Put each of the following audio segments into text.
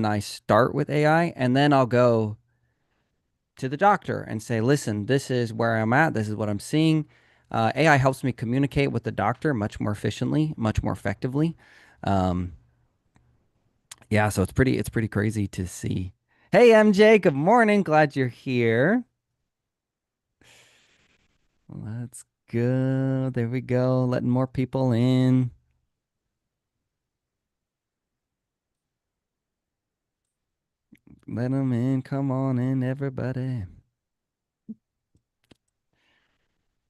I start with AI, and then I'll go to the doctor and say, listen, this is where I'm at. This is what I'm seeing. AI helps me communicate with the doctor much more efficiently, much more effectively. Um, yeah, so it's pretty crazy to see. Hey, MJ, good morning. Glad you're here. Let's go. There we go. Letting more people in. Let them in. Come on in, everybody.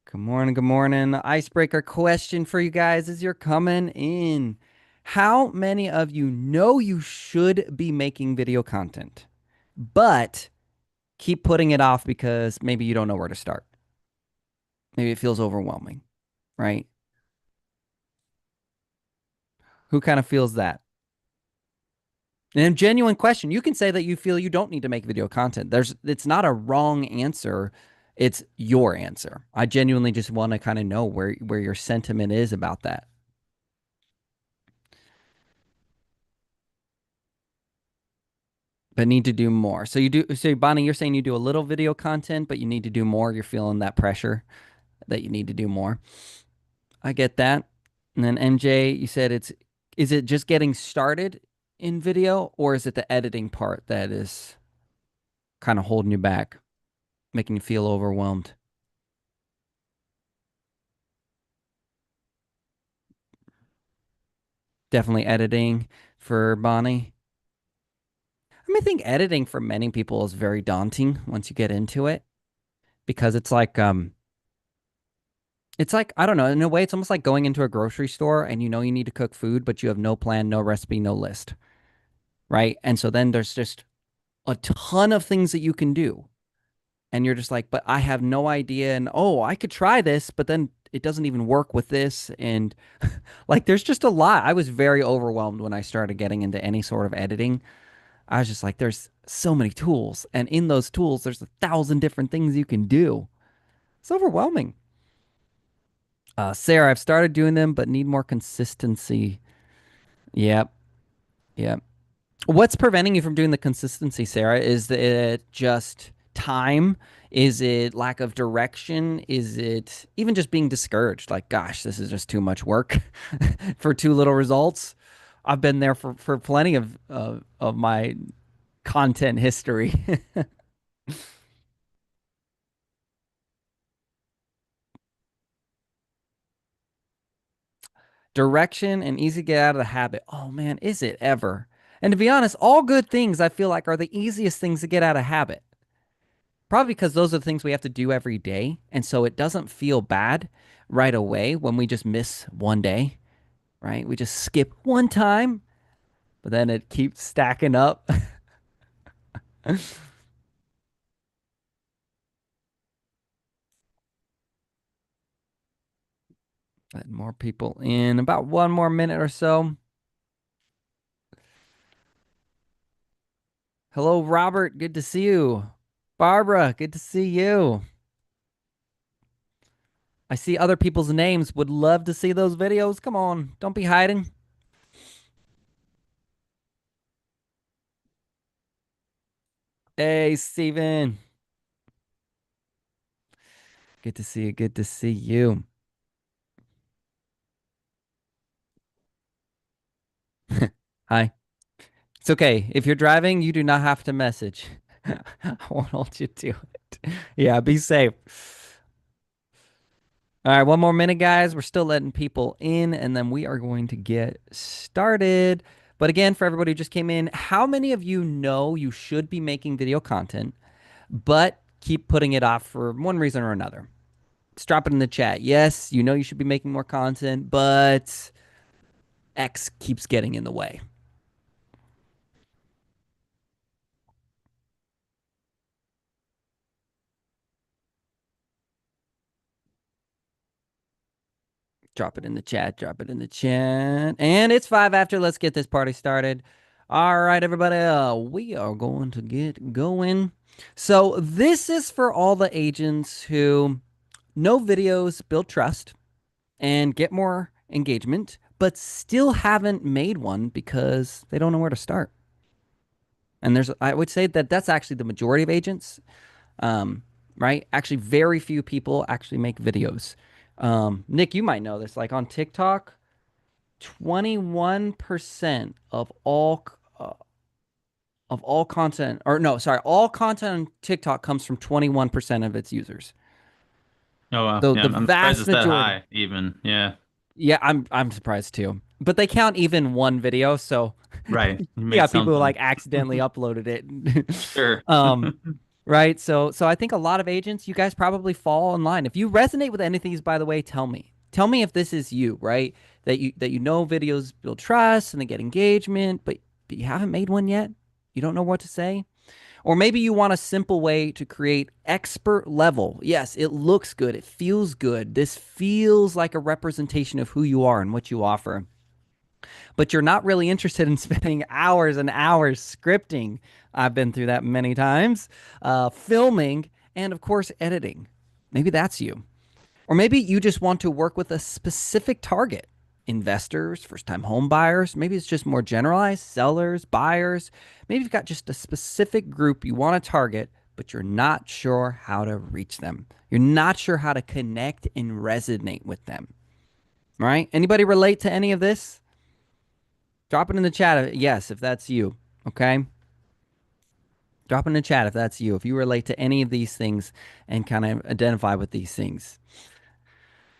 Good morning. Good morning. Icebreaker question for you guys as you're coming in. How many of you know you should be making video content, but keep putting it off because maybe you don't know where to start? Maybe it feels overwhelming, right? Who kind of feels that? And a genuine question. You can say that you feel you don't need to make video content. It's not a wrong answer. It's your answer. I genuinely just want to kind of know where your sentiment is about that. But need to do more. So Bonnie, you're saying you do a little video content, but you need to do more. You're feeling that pressure that you need to do more. I get that. And then MJ, you said is it just getting started in video, or is it the editing part that is kind of holding you back, making you feel overwhelmed? Definitely editing for Bonnie. I mean, I think editing for many people is very daunting once you get into it because it's like I don't know, in a way it's almost like going into a grocery store and you know you need to cook food, but you have no plan, no recipe, no list, right? And so then there's just a ton of things that you can do. And you're just like, but I have no idea. And oh, I could try this, but then it doesn't even work with this. And like, there's just a lot. I was very overwhelmed when I started getting into any sort of editing. I was just like, there's so many tools. And in those tools, there's 1,000 different things you can do. It's overwhelming. Sarah, I've started doing them, but need more consistency. Yep. Yep. What's preventing you from doing the consistency, Sarah? Is it just time? Is it lack of direction? Is it even just being discouraged? Like, gosh, this is just too much work for too little results. I've been there for plenty of my content history. Direction and easy to get out of the habit. Oh man, is it ever? And to be honest, all good things I feel like are the easiest things to get out of habit. Probably because those are the things we have to do every day. And so it doesn't feel bad right away when we just miss one day, right? We just skip one time, but then it keeps stacking up. Let more people in. About one more minute or so. Hello, Robert. Good to see you. Barbara, good to see you. I see other people's names. Would love to see those videos. Come on, don't be hiding. Hey, Steven. Good to see you. Good to see you. Hi. It's okay. If you're driving, you do not have to message. I won't hold you to it. Yeah, be safe. All right, one more minute, guys. We're still letting people in, and then we are going to get started. But again, for everybody who just came in, how many of you know you should be making video content, but keep putting it off for one reason or another? Let's drop it in the chat. Yes, you know you should be making more content, but X keeps getting in the way. Drop it in the chat. Drop it in the chat. And it's 5 after. Let's get this party started. All right, everybody. We are going to get going. So, this is for all the agents who know videos build trust and get more engagement, but still haven't made one because they don't know where to start. And I would say that that's actually the majority of agents, um, right? Actually, very few people actually make videos. Nick, you might know this. Like on TikTok, 21% of all content, or no, sorry, all content on TikTok comes from 21% of its users. Oh, well, So yeah, the I'm surprised vast it's that majority. high even. Yeah, Yeah, I'm surprised too. But they count even one video, so right. You you made got people who something. like accidentally uploaded it. Sure. Um, right? So I think a lot of agents, you guys probably fall in line. If you resonate with any of these, by the way, tell me. Tell me if this is you, right? That you know videos build trust and they get engagement, but you haven't made one yet. You don't know what to say. Or maybe you want a simple way to create expert level. Yes, it looks good. It feels good. This feels like a representation of who you are and what you offer. But you're not really interested in spending hours and hours scripting. I've been through that many times, filming, and of course, editing. Maybe that's you. Or maybe you just want to work with a specific target, investors, first time home buyers. Maybe it's just more generalized, sellers, buyers. Maybe you've got just a specific group you want to target, but you're not sure how to reach them. You're not sure how to connect and resonate with them, right? Anybody relate to any of this? Drop it in the chat. Yes, if that's you. Okay. Drop it in the chat if that's you. If you relate to any of these things and kind of identify with these things.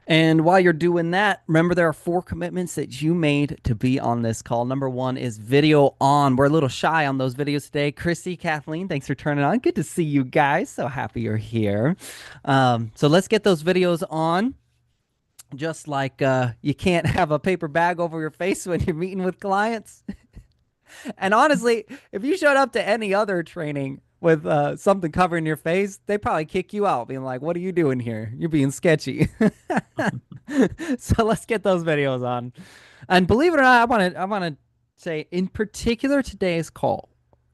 And while you're doing that, remember there are 4 commitments that you made to be on this call. Number 1 is video on. We're a little shy on those videos today. Chrissy, Kathleen, thanks for turning on. Good to see you guys. So happy you're here. So let's get those videos on. Just like you can't have a paper bag over your face when you're meeting with clients. And honestly, if you showed up to any other training with something covering your face, they probably kick you out, being like, "What are you doing here? You're being sketchy." So let's get those videos on. And believe it or not, I want to say, in particular, today's call,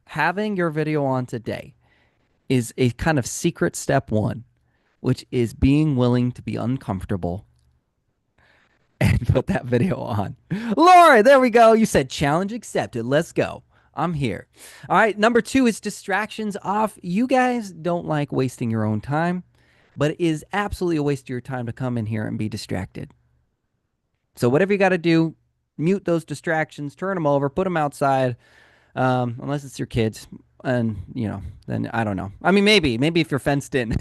having your video on today is a kind of secret step one, which is being willing to be uncomfortable and put that video on. Laura, there we go. You said challenge accepted. Let's go. I'm here. All right. Number 2 is distractions off. You guys don't like wasting your own time, but it is absolutely a waste of your time to come in here and be distracted. So, whatever you got to do, mute those distractions, turn them over, put them outside, unless it's your kids. And, then I don't know. I mean, maybe if you're fenced in.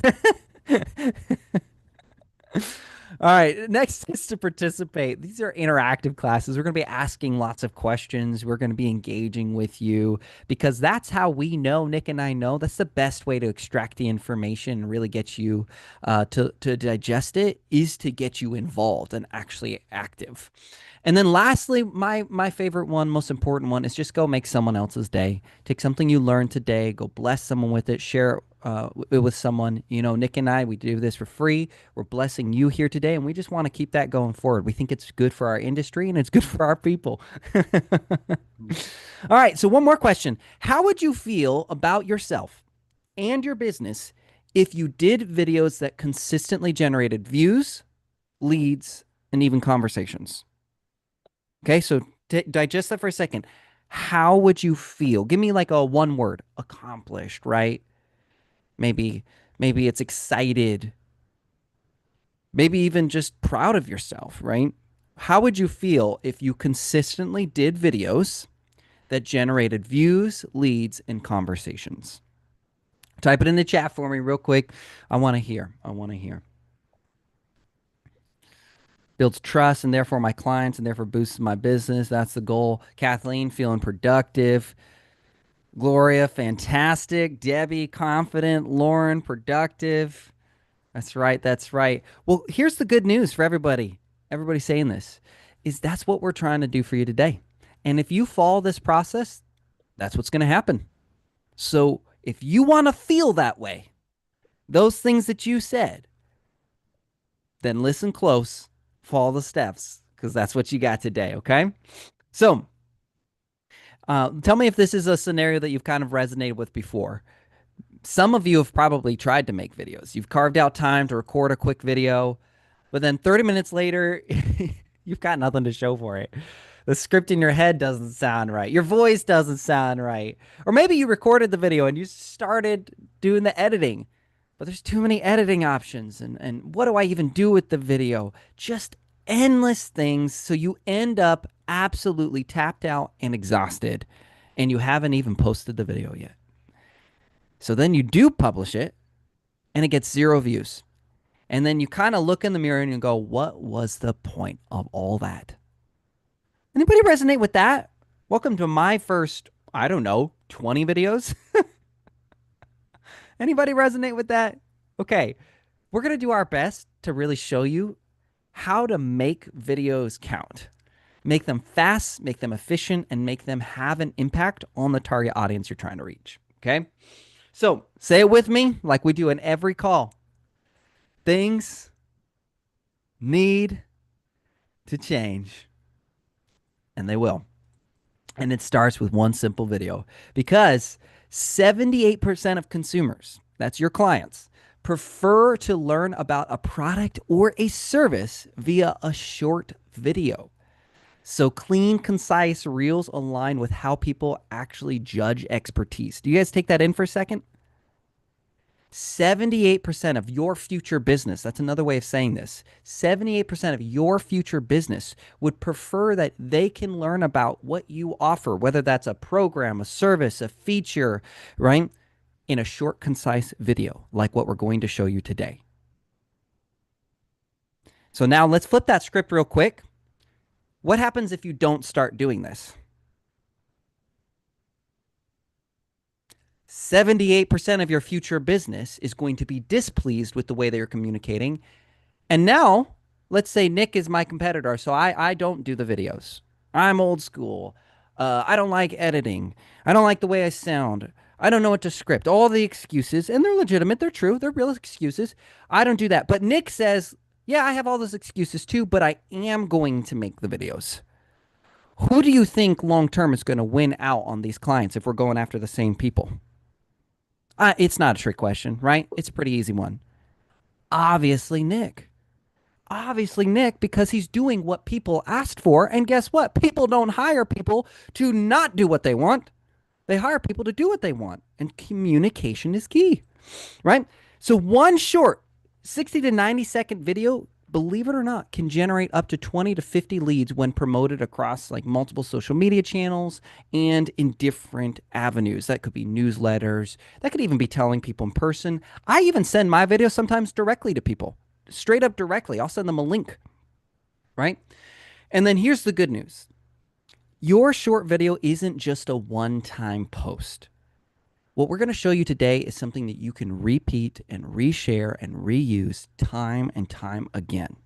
All right, next is to participate. These are interactive classes. We're going to be asking lots of questions. We're going to be engaging with you because that's how we know, Nick and I know, that's the best way to extract the information and really get you to digest it is to get you involved and actually active. And then lastly, my favorite one, most important one is just go make someone else's day. Take something you learned today, go bless someone with it, share it with someone. Nick and I, we do this for free. We're blessing you here today, and we just want to keep that going forward. We think it's good for our industry and it's good for our people. All right, so one more question. How would you feel about yourself and your business if you did videos that consistently generated views, leads, and even conversations? Okay, so digest that for a second. How would you feel? Give me like a one word, accomplished, right? Maybe maybe it's excited, maybe even just proud of yourself, right? How would you feel if you consistently did videos that generated views, leads, and conversations? Type it in the chat for me real quick. I want to hear. I want to hear. Builds trust and therefore my clients and therefore boosts my business. That's the goal. Kathleen, feeling productive. Gloria, fantastic. Debbie, confident. Lauren, productive. That's right. That's right. Well, here's the good news for everybody. Everybody saying this is that's what we're trying to do for you today. And if you follow this process, that's what's going to happen. So if you want to feel that way, those things that you said, then listen close, follow the steps, because that's what you got today. Okay. So tell me if this is a scenario that you've kind of resonated with before. Some of you have probably tried to make videos. You've carved out time to record a quick video, but then 30 minutes later, you've got nothing to show for it. The script in your head doesn't sound right. Your voice doesn't sound right. Or maybe you recorded the video and you started doing the editing, but there's too many editing options. And what do I even do with the video? Just endless things. So you end up absolutely tapped out and exhausted, and you haven't even posted the video yet. So then you do publish it and it gets 0 views. And then you kind of look in the mirror and you go, what was the point of all that? Anybody resonate with that? Welcome to my first, I don't know, 20 videos. Anybody resonate with that? Okay, we're going to do our best to really show you how to make videos count. Make them fast, make them efficient, and make them have an impact on the target audience you're trying to reach. Okay? So say it with me like we do in every call. Things need to change, and they will. And it starts with one simple video because 78% of consumers, that's your clients, prefer to learn about a product or a service via a short video. So clean, concise reels align with how people actually judge expertise. Do you guys take that in for a second? 78% of your future business, that's another way of saying this. 78% of your future business would prefer that they can learn about what you offer, whether that's a program, a service, a feature, right? In a short, concise video, like what we're going to show you today. So now let's flip that script real quick. What happens if you don't start doing this? 78% of your future business is going to be displeased with the way they're communicating. And now, let's say Nick is my competitor, so I don't do the videos. I'm old school. I don't like editing. I don't like the way I sound. I don't know what to script. All the excuses, and they're legitimate, they're true, they're real excuses. I don't do that. But Nick says, yeah, I have all those excuses too, but I am going to make the videos. Who do you think long term is going to win out on these clients if we're going after the same people? It's not a trick question, right? It's a pretty easy one. Obviously, Nick. Obviously, Nick, because he's doing what people asked for. And guess what? People don't hire people to not do what they want. They hire people to do what they want. And communication is key, right? So, one short 60 to 90-second video, believe it or not, can generate up to 20 to 50 leads when promoted across like multiple social media channels and in different avenues. That could be newsletters. That could even be telling people in person. I even send my videos sometimes directly to people, straight up directly. I'll send them a link, right? And then here's the good news. Your short video isn't just a one-time post. What we're going to show you today is something that you can repeat and reshare and reuse time and time again,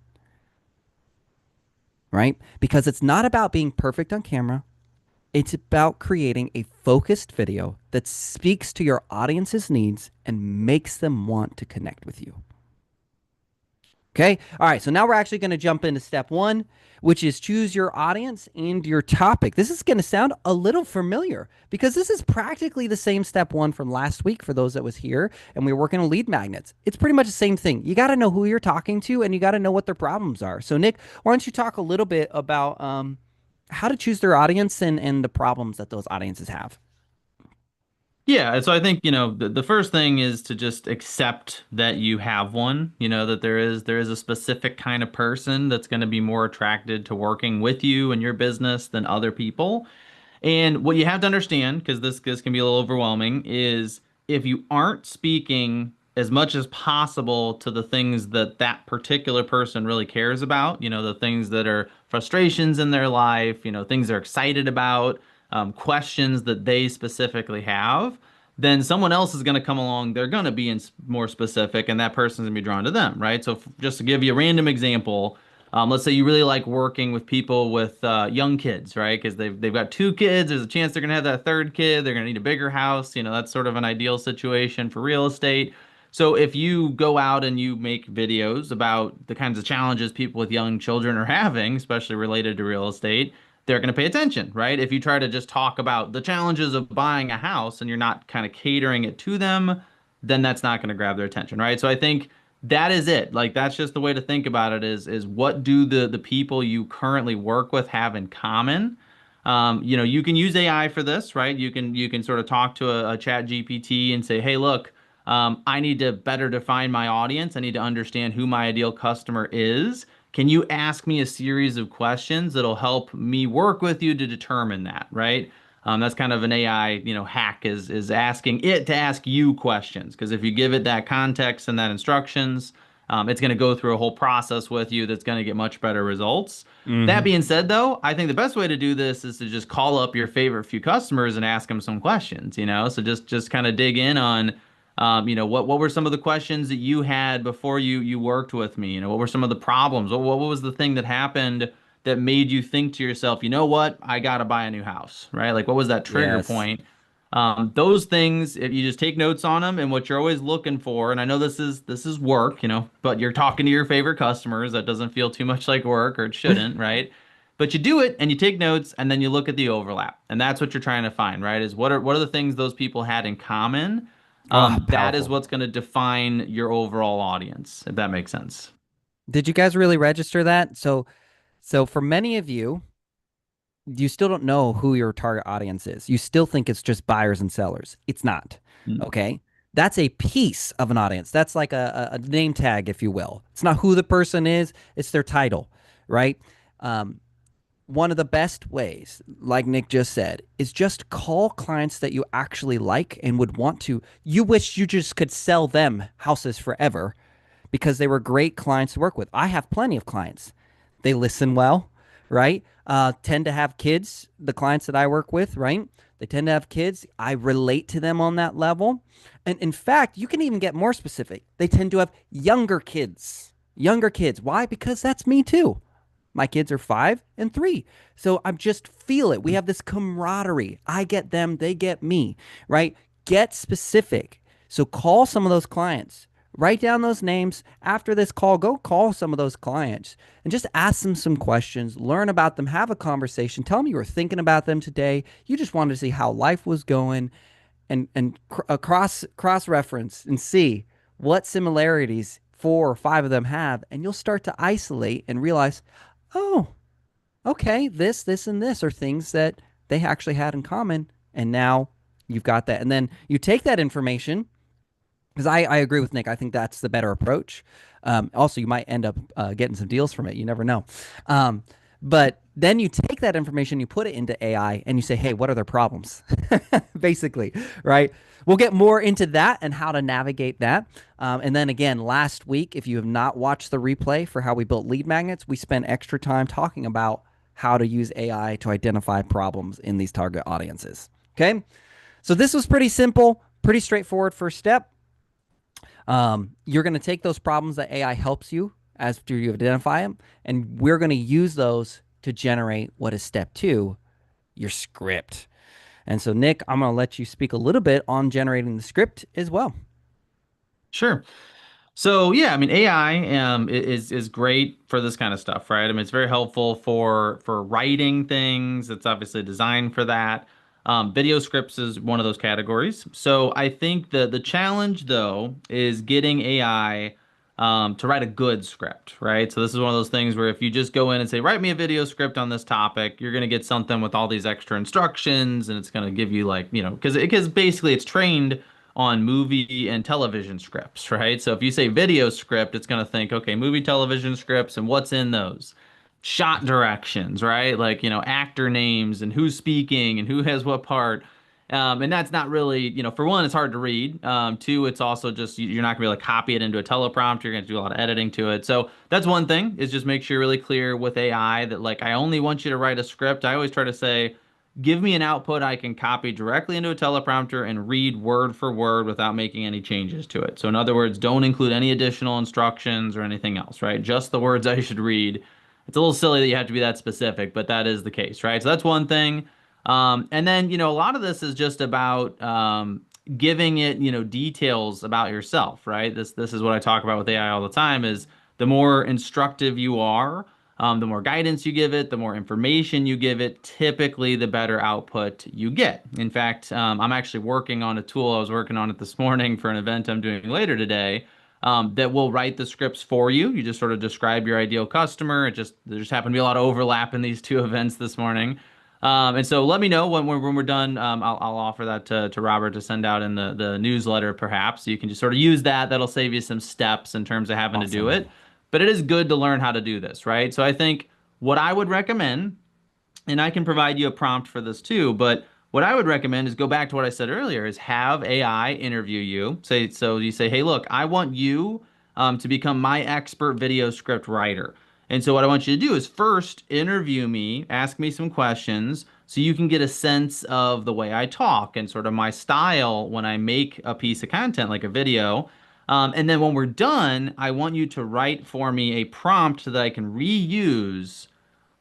right? Because it's not about being perfect on camera. It's about creating a focused video that speaks to your audience's needs and makes them want to connect with you. Okay. All right. So now we're actually going to jump into step one, which is choose your audience and your topic. This is going to sound a little familiar because this is practically the same step one from last week for those that was here and we were working on lead magnets. It's pretty much the same thing. You got to know who you're talking to and you got to know what their problems are. So Nick, why don't you talk a little bit about how to choose their audience and the problems that those audiences have? Yeah, so I think, the first thing is to just accept that you have one, that there is a specific kind of person that's going to be more attracted to working with you and your business than other people. And what you have to understand, because this can be a little overwhelming, is if you aren't speaking as much as possible to the things that that particular person really cares about, the things that are frustrations in their life, things they're excited about, questions that they specifically have, then someone else is going to come along. They're going to be more specific, and that person's going to be drawn to them, right? So just to give you a random example, let's say you really like working with people with young kids, right? Because they've got 2 kids. There's a chance they're going to have that third kid. They're going to need a bigger house. That's sort of an ideal situation for real estate. So if you go out and you make videos about the kinds of challenges people with young children are having, especially related to real estate, they're going to pay attention, right? If you try to just talk about the challenges of buying a house and you're not kind of catering it to them, then that's not going to grab their attention, right? So I think that is it. Like that's just the way to think about it is what do the people you currently work with have in common? You can use AI for this, right? You can sort of talk to a chat GPT and say, hey, look, I need to better define my audience. I need to understand who my ideal customer is. Can you ask me a series of questions that'll help me work with you to determine that, right? That's kind of an AI, hack is asking it to ask you questions. Because if you give it that context and that instructions, it's going to go through a whole process with you that's going to get much better results. That Hmm. being said, though, I think the best way to do this is to just call up your favorite few customers and ask them some questions, So just kind of dig in on, what were some of the questions that you had before you worked with me? What were some of the problems? What was the thing that happened that made you think to yourself, you know what, I gotta buy a new house, right? Like, what was that trigger Yes. point? Those things, if you just take notes on them and what you're always looking for, and I know this is work, but you're talking to your favorite customers. That doesn't feel too much like work, or it shouldn't, right? But you do it and you take notes and then you look at the overlap, and that's what you're trying to find, right? Is what are the things those people had in common? Oh, That is powerful. what's going to define your overall audience, if that makes sense. Did you guys really register that? So for many of you, you still don't know who your target audience is. You still think it's just buyers and sellers. It's not. Mm. Okay. That's a piece of an audience. That's like a name tag, if you will. It's not who the person is, it's their title, right? Um, One of the best ways, like Nick just said, is just call clients that you actually like and would want to. You wish you just could sell them houses forever because they were great clients to work with. I have plenty of clients. They listen well, right? Tend to have kids, the clients that I work with, right? They tend to have kids. I relate to them on that level. And in fact, you can even get more specific. They tend to have younger kids. Younger kids. Why? Because that's me too. My kids are 5 and 3. So I just feel it. We have this camaraderie. I get them, they get me, right? Get specific. So call some of those clients. Write down those names. After this call, go call some of those clients and just ask them some questions, learn about them, have a conversation. Tell them you were thinking about them today. You just wanted to see how life was going and cross reference and see what similarities 4 or 5 of them have, and you'll start to isolate and realize, oh, okay, this, and this are things that they actually had in common. And now you've got that. And then you take that information, because I agree with Nick. I think that's the better approach. Also, you might end up getting some deals from it. You never know. Um, but then you take that information, you put it into AI, and you say, hey, what are their problems? Basically, right? We'll get more into that and how to navigate that. And then again, last week, if you have not watched the replay for how we built lead magnets, we spent extra time talking about how to use AI to identify problems in these target audiences. Okay. So this was pretty simple, pretty straightforward first step. You're going to take those problems that AI helps you after you identify them, and we're going to use those to generate what is step 2, your script. And so, Nick, I'm going to let you speak a little bit on generating the script as well. Sure. So yeah, I mean AI is great for this kind of stuff, right? I mean it's very helpful for writing things. It's obviously designed for that. Video scripts is one of those categories. So I think the challenge though is getting AI to write a good script, right? So this is one of those things where if you just go in and say, write me a video script on this topic, you're gonna get something with all these extra instructions, and it's gonna give you like, because basically it's trained on movie and television scripts, right? So if you say video script, it's going to think, okay, movie, television scripts, and what's in those? Shot directions, right? Like, actor names and who's speaking and who has what part. And that's not really, for one, it's hard to read. Two, it's also just, you're not gonna be able to copy it into a teleprompter. You're gonna have to do a lot of editing to it. So that's one thing, is just make sure you're really clear with AI that like, I only want you to write a script. I always try to say, give me an output I can copy directly into a teleprompter and read word for word without making any changes to it. So in other words, don't include any additional instructions or anything else, right? Just the words I should read. It's a little silly that you have to be that specific, but that is the case, right? So that's one thing. And then, a lot of this is just about giving it, details about yourself, right? This is what I talk about with AI all the time is the more instructive you are, the more guidance you give it, the more information you give it, typically the better output you get. In fact, I'm actually working on a tool. I was working on it this morning for an event I'm doing later today. that will write the scripts for you. You just sort of describe your ideal customer. There just happened to be a lot of overlap in these two events this morning. And so let me know when we're done. I'll offer that to Robert to send out in the newsletter, perhaps. You can just sort of use that. That'll save you some steps in terms of having to do Awesome. it. But it is good to learn how to do this, right? So I think what I would recommend, and I can provide you a prompt for this too, but what I would recommend is go back to what I said earlier, is have AI interview you. So you say, hey, look, I want you to become my expert video script writer. And so what I want you to do is first interview me, ask me some questions so you can get a sense of the way I talk and sort of my style when I make a piece of content like a video. And then when we're done, I want you to write for me a prompt that I can reuse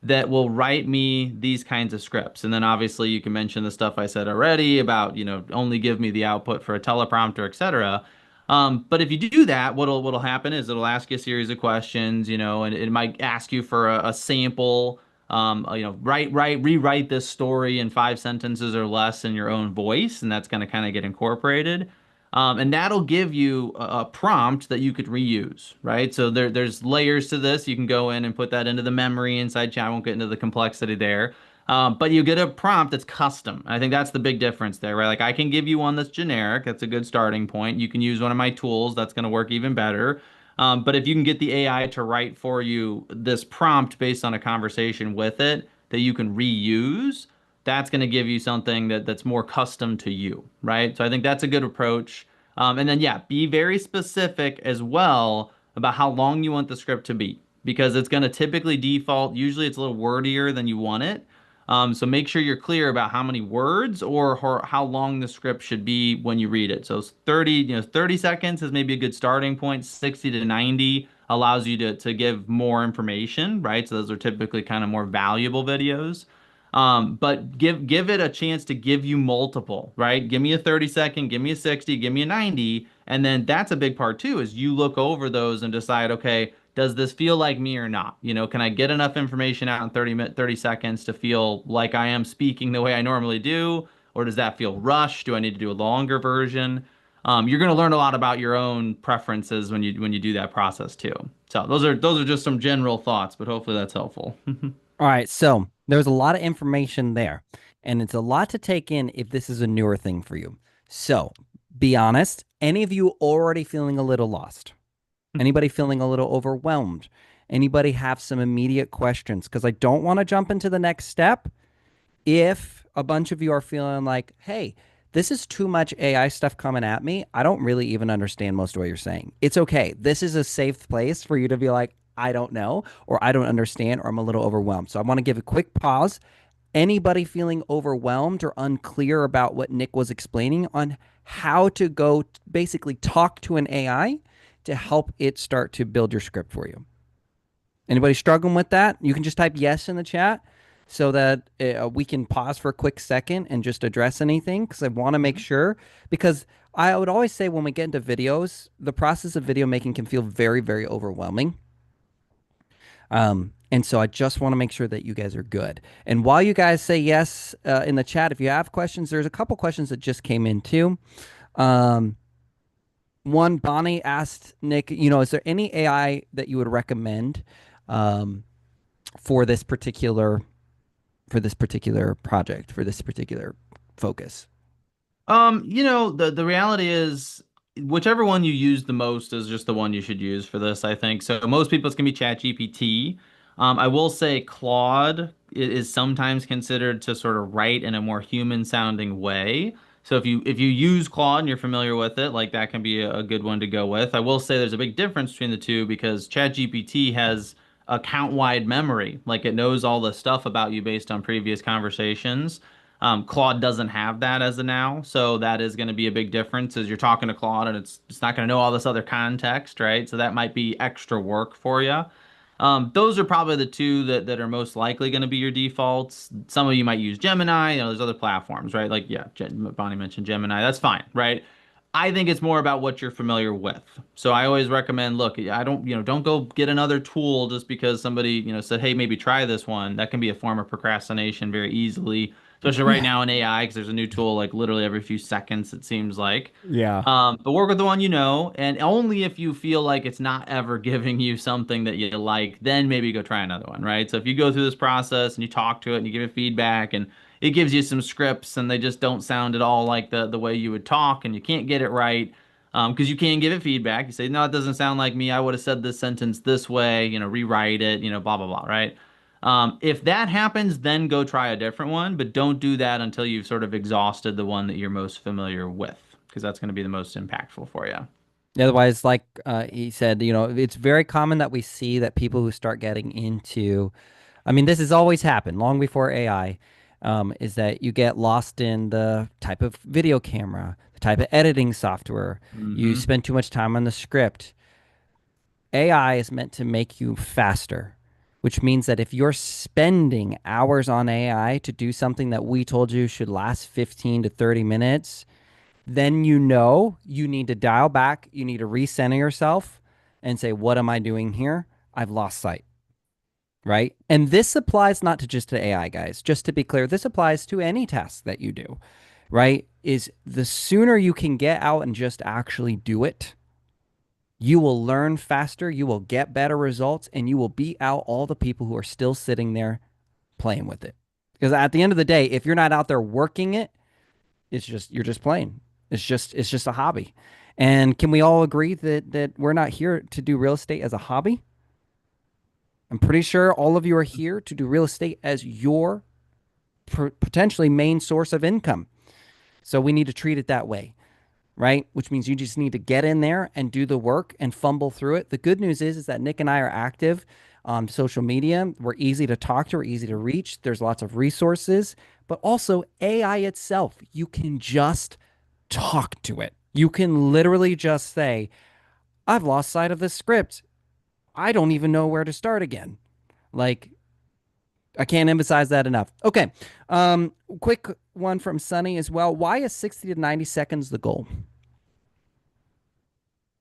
that will write me these kinds of scripts. And then obviously you can mention the stuff I said already about, only give me the output for a teleprompter, etc. But if you do that, what'll happen is it'll ask you a series of questions, and it might ask you for a sample. Rewrite this story in 5 sentences or less in your own voice, and that's going to kind of get incorporated. And that'll give you a prompt that you could reuse, right? So there's layers to this. You can go in and put that into the memory inside chat. I won't get into the complexity there. But you get a prompt that's custom. I think that's the big difference there, right? Like I can give you one that's generic. That's a good starting point. You can use one of my tools. That's going to work even better. But if you can get the AI to write for you this prompt based on a conversation with it that you can reuse, that's going to give you something that's more custom to you, right? So I think that's a good approach. And then, yeah, be very specific as well about how long you want the script to be because it's going to typically default. Usually it's a little wordier than you want it. So make sure you're clear about how many words or how long the script should be when you read it. So 30 seconds is maybe a good starting point. 60 to 90 allows you to give more information, right? So those are typically kind of more valuable videos. But give it a chance to give you multiple, right? Give me a 30 second, give me a 60, give me a 90, and then that's a big part too, is you look over those and decide, okay, does this feel like me or not? Can I get enough information out in 30 seconds to feel like I am speaking the way I normally do? Or does that feel rushed? Do I need to do a longer version? You're going to learn a lot about your own preferences when you do that process too. So those are just some general thoughts, but hopefully that's helpful. All right, so there's a lot of information there, and it's a lot to take in if this is a newer thing for you. So be honest. Any of you already feeling a little lost? Anybody feeling a little overwhelmed? Anybody have some immediate questions? Because I don't want to jump into the next step if a bunch of you are feeling like, hey, this is too much AI stuff coming at me. I don't really even understand most of what you're saying. It's okay. This is a safe place for you to be like, I don't know, or I don't understand, or I'm a little overwhelmed. So I want to give a quick pause. Anybody feeling overwhelmed or unclear about what Nick was explaining on how to go basically talk to an AI to help it start to build your script for you? Anybody struggling with that? You can just type yes in the chat so that we can pause for a quick second and just address anything because I want to make sure. Because I would always say when we get into videos, the process of video making can feel very, very overwhelming. And so I just want to make sure that you guys are good. And while you guys say yes in the chat, if you have questions, there's a couple questions that just came in too. Um, One, Bonnie asked Nick, is there any AI that you would recommend um, for this particular project, for this particular focus? The reality is whichever one you use the most is just the one you should use for this, I think. So most people it's gonna be ChatGPT. I will say Claude is sometimes considered to sort of write in a more human sounding way. So if you use Claude and you're familiar with it, like that can be a good one to go with. I will say there's a big difference between the two because ChatGPT has account-wide memory. Like it knows all the stuff about you based on previous conversations. Claude doesn't have that as of now, so that is going to be a big difference as you're talking to Claude and it's not going to know all this other context, right? So that might be extra work for you. Those are probably the two that are most likely going to be your defaults. Some of you might use Gemini, there's other platforms, right? Like, yeah, Bonnie mentioned Gemini. That's fine, right? I think it's more about what you're familiar with. So I always recommend, look, I don't go get another tool just because somebody, said, hey, maybe try this one. That can be a form of procrastination very easily. especially right Yeah. now in AI, because there's a new tool like literally every few seconds, it seems like. Yeah. But work with the one you know, and only if you feel like it's not ever giving you something that you like, then maybe go try another one, right? So if you go through this process and you talk to it and you give it feedback and it gives you some scripts and they just don't sound at all like the way you would talk and you can't get it right, because you can give it feedback. You say, no, it doesn't sound like me. I would have said this sentence this way, rewrite it, blah, blah, blah, right? If that happens, then go try a different one, but don't do that until you've sort of exhausted the one that you're most familiar with, because that's going to be the most impactful for you. Otherwise, like he said, it's very common that we see that people who start getting into, I mean, this has always happened long before AI, is that you get lost in the type of video camera, the type of editing software. You Hmm. spend too much time on the script. AI is meant to make you faster, which means that if you're spending hours on AI to do something that we told you should last 15 to 30 minutes, then you need to dial back. You need to recenter yourself and say, what am I doing here? I've lost sight, right? And this applies not to just to AI, guys. Just to be clear, this applies to any task that you do, right? Is the sooner you can get out and just actually do it, you will learn faster, you will get better results, and you will beat out all the people who are still sitting there playing with it. Because at the end of the day, if you're not out there working it, it's just you're just playing. It's just a hobby. And can we all agree that we're not here to do real estate as a hobby? I'm pretty sure all of you are here to do real estate as your potentially main source of income. So we need to treat it that way, right? Which means you just need to get in there and do the work and fumble through it. The good news is that Nick and I are active on social media. We're easy to talk to, we're easy to reach. There's lots of resources, but also AI itself. You can just talk to it. You can literally just say, I've lost sight of this script. I don't even know where to start again. Like, I can't emphasize that enough. Okay. Quick one from Sunny as well. Why is 60 to 90 seconds the goal?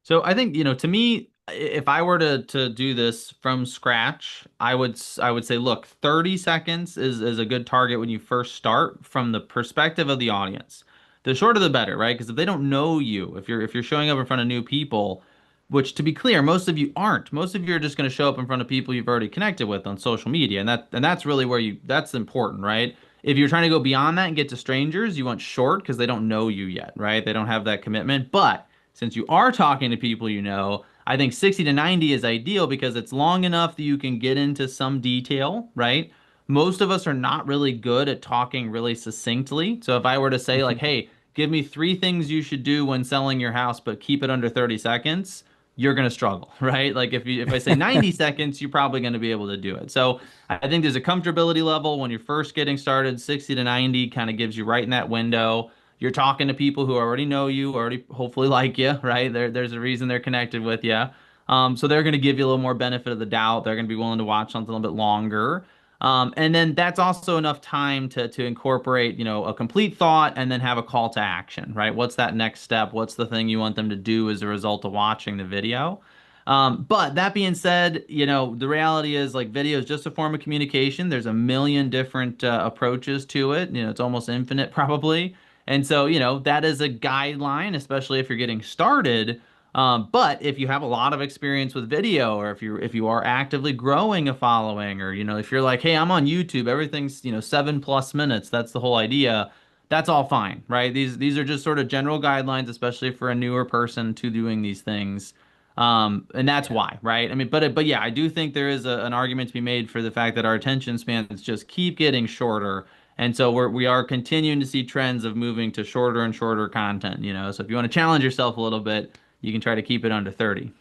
So I think, to me, if I were to do this from scratch, I would say, look, 30 seconds is a good target when you first start from the perspective of the audience. The shorter the better, right? Because if they don't know you, if you're showing up in front of new people, which to be clear, most of you aren't. Most of you are just going to show up in front of people you've already connected with on social media, and that's really where that's important, right? If you're trying to go beyond that and get to strangers, you want short because they don't know you yet, right? They don't have that commitment. But since you are talking to people you know, I think 60 to 90 is ideal because it's long enough that you can get into some detail, right? Most of us are not really good at talking really succinctly. So if I were to say like, "Hey, give me three things you should do when selling your house, but keep it under 30 seconds," you're going to struggle, right? Like if I say 90 seconds, you're probably going to be able to do it. So I think there's a comfortability level when you're first getting started. 60 to 90 kind of gives you right in that window. You're talking to people who already know you, already hopefully like you, right? There's a reason they're connected with you. So they're going to give you a little more benefit of the doubt. They're going to be willing to watch something a little bit longer. And then that's also enough time to incorporate, a complete thought and then have a call to action, right? What's that next step? What's the thing you want them to do as a result of watching the video? But that being said, the reality is like video is just a form of communication. There's a million different approaches to it. It's almost infinite probably. And so, that is a guideline, especially if you're getting started. But if you have a lot of experience with video, or if you are actively growing a following, or if you're like, hey, I'm on YouTube, everything's 7+ minutes. That's the whole idea. That's all fine, right? These are just sort of general guidelines, especially for a newer person to doing these things. And that's Yeah. why, right? I mean, but yeah, I do think there is an argument to be made for the fact that our attention spans just keep getting shorter. And so we are continuing to see trends of moving to shorter and shorter content. So if you want to challenge yourself a little bit, you can try to keep it under 30.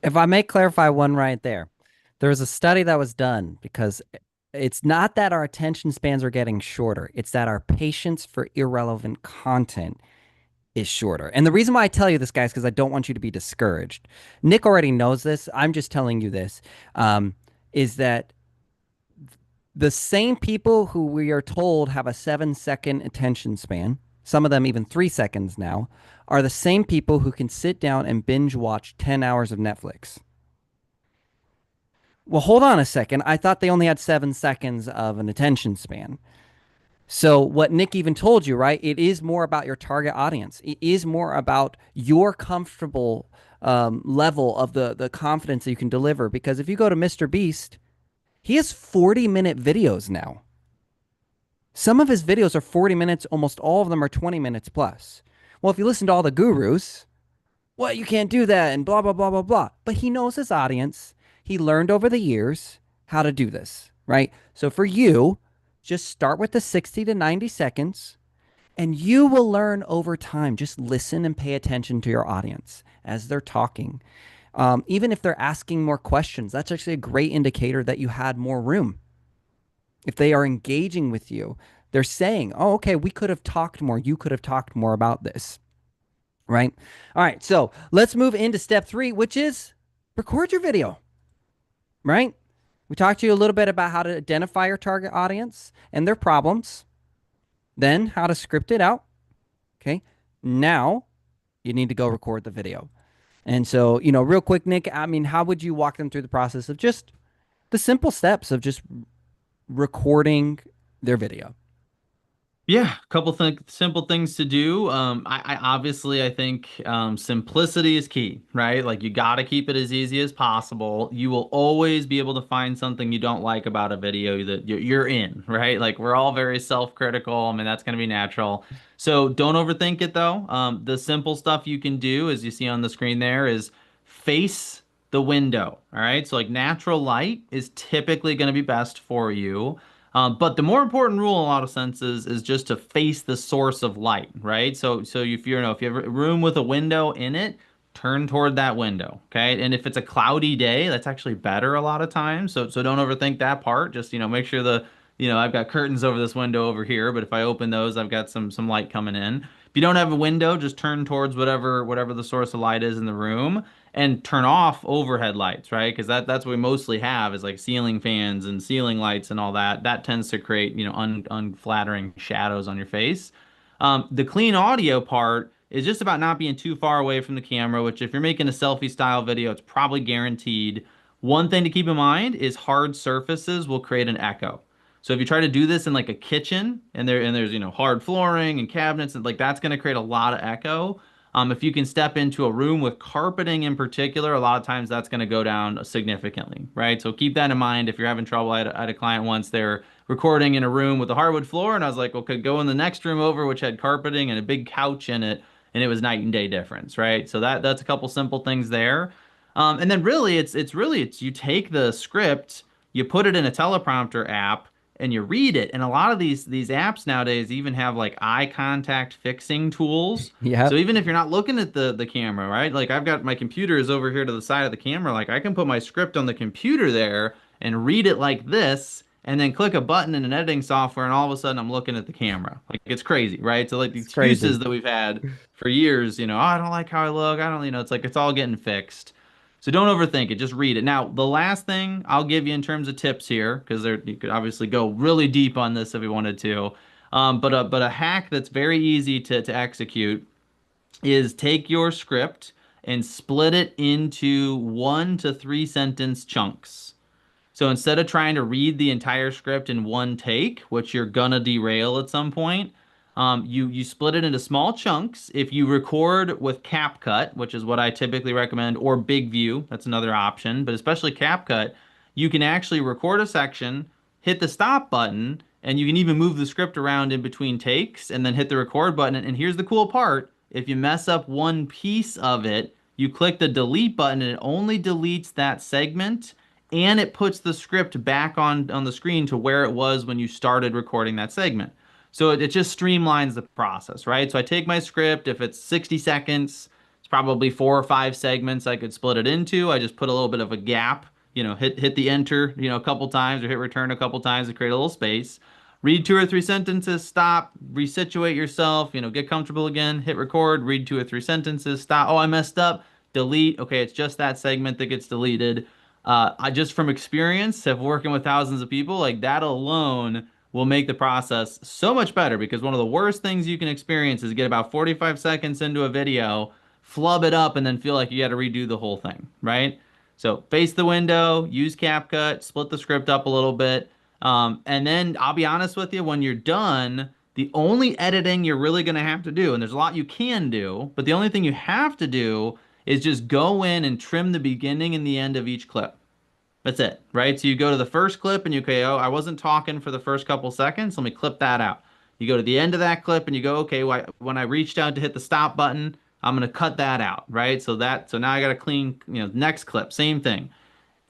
If I may clarify one right there, there was a study that was done because it's not that our attention spans are getting shorter, it's that our patience for irrelevant content is shorter. And the reason why I tell you this, guys, because I don't want you to be discouraged. Nick already knows this. I'm just telling you this. Is that the same people who we are told have a 7 second attention span, some of them even 3 seconds now, are the same people who can sit down and binge watch 10 hours of Netflix. Well, hold on a second. I thought they only had 7 seconds of an attention span. So, what Nick even told you, right? It is more about your target audience. It is more about your comfortable level of the confidence that you can deliver. Because if you go to Mr. Beast, he has 40-minute videos now. Some of his videos are 40 minutes, almost all of them are 20 minutes plus. Well, if you listen to all the gurus, well, you can't do that and blah, blah, blah, blah, blah. But he knows his audience. He learned over the years how to do this, right? So for you, just start with the 60 to 90 seconds and you will learn over time. Just listen and pay attention to your audience as they're talking. Even if they're asking more questions, that's actually a great indicator that you had more room. If they are engaging with you, they're saying, oh, okay, we could have talked more. You could have talked more about this, right? All right, so let's move into step 3, which is record your video, right? We talked to you a little bit about how to identify your target audience and their problems, then how to script it out. Okay. Now you need to go record the video. And so, real quick, Nick, I mean, how would you walk them through the process of just the simple steps of just recording their video? Yeah, a couple simple things to do. I obviously I think simplicity is key, right? Like you got to keep it as easy as possible. You will always be able to find something you don't like about a video that you're in, right? Like we're all very self-critical. I mean, that's going to be natural. So don't overthink it though. The simple stuff you can do, as you see on the screen there, is face the window. All right. So like natural light is typically going to be best for you. But the more important rule in a lot of senses is just to face the source of light, right? So if if you have a room with a window in it, turn toward that window, okay? And if it's a cloudy day, that's actually better a lot of times. So don't overthink that part. Just, make sure I've got curtains over this window over here, but if I open those, I've got some light coming in. If you don't have a window, just turn towards whatever the source of light is in the room and turn off overhead lights, right? Because that's what we mostly have is like ceiling fans and ceiling lights and all that. That tends to create, unflattering shadows on your face. The clean audio part is just about not being too far away from the camera, which if you're making a selfie style video, it's probably guaranteed. One thing to keep in mind is hard surfaces will create an echo. So if you try to do this in like a kitchen and there's hard flooring and cabinets and like that's going to create a lot of echo. If you can step into a room with carpeting in particular, a lot of times that's going to go down significantly, right? So keep that in mind if you're having trouble. I had a client once, they're recording in a room with a hardwood floor, and I was like, okay, go in the next room over, which had carpeting and a big couch in it, and it was night and day difference, right? So that's a couple simple things there. And then really, it's you take the script, you put it in a teleprompter app, and you read it. And a lot of these apps nowadays even have like eye contact fixing tools. So Yep. even if you're not looking at the camera, right? Like I've got my computer is over here to the side of the camera. Like I can put my script on the computer there and read it like this, and then click a button in an editing software, and all of a sudden I'm looking at the camera. Like it's crazy, right? So like the It's excuses crazy. that we've had for years, oh, I don't like how I look. I don't, it's like it's all getting fixed. So don't overthink it. Just read it. Now, the last thing I'll give you in terms of tips here, because you could obviously go really deep on this if you wanted to, but a hack that's very easy to execute is take your script and split it into 1 to 3 sentence chunks. So instead of trying to read the entire script in one take, which you're gonna derail at some point, you split it into small chunks. If you record with CapCut, which is what I typically recommend, or Big View, that's another option, but especially CapCut, you can actually record a section, hit the stop button, and you can even move the script around in between takes and then hit the record button. And here's the cool part. If you mess up one piece of it, you click the delete button and it only deletes that segment and it puts the script back on the screen to where it was when you started recording that segment. So it just streamlines the process, right? So I take my script, if it's 60 seconds, it's probably 4 or 5 segments I could split it into. I just put a little bit of a gap, hit the enter, a couple times or hit return a couple times to create a little space. Read 2 or 3 sentences, stop, resituate yourself, get comfortable again, hit record, read 2 or 3 sentences, stop. Oh, I messed up, delete. Okay, it's just that segment that gets deleted. I just from experience have working with thousands of people, like that alone will make the process so much better because one of the worst things you can experience is get about 45 seconds into a video, flub it up, and then feel like you got to redo the whole thing, right? So face the window, use CapCut, split the script up a little bit. And then I'll be honest with you, when you're done, the only editing you're really going to have to do, and there's a lot you can do, but the only thing you have to do is just go in and trim the beginning and the end of each clip. That's it, right? So you go to the first clip and you go, oh, I wasn't talking for the first couple seconds. Let me clip that out. You go to the end of that clip and you go, okay, when I reached out to hit the stop button, I'm gonna cut that out, right? So now I got a clean, next clip, same thing.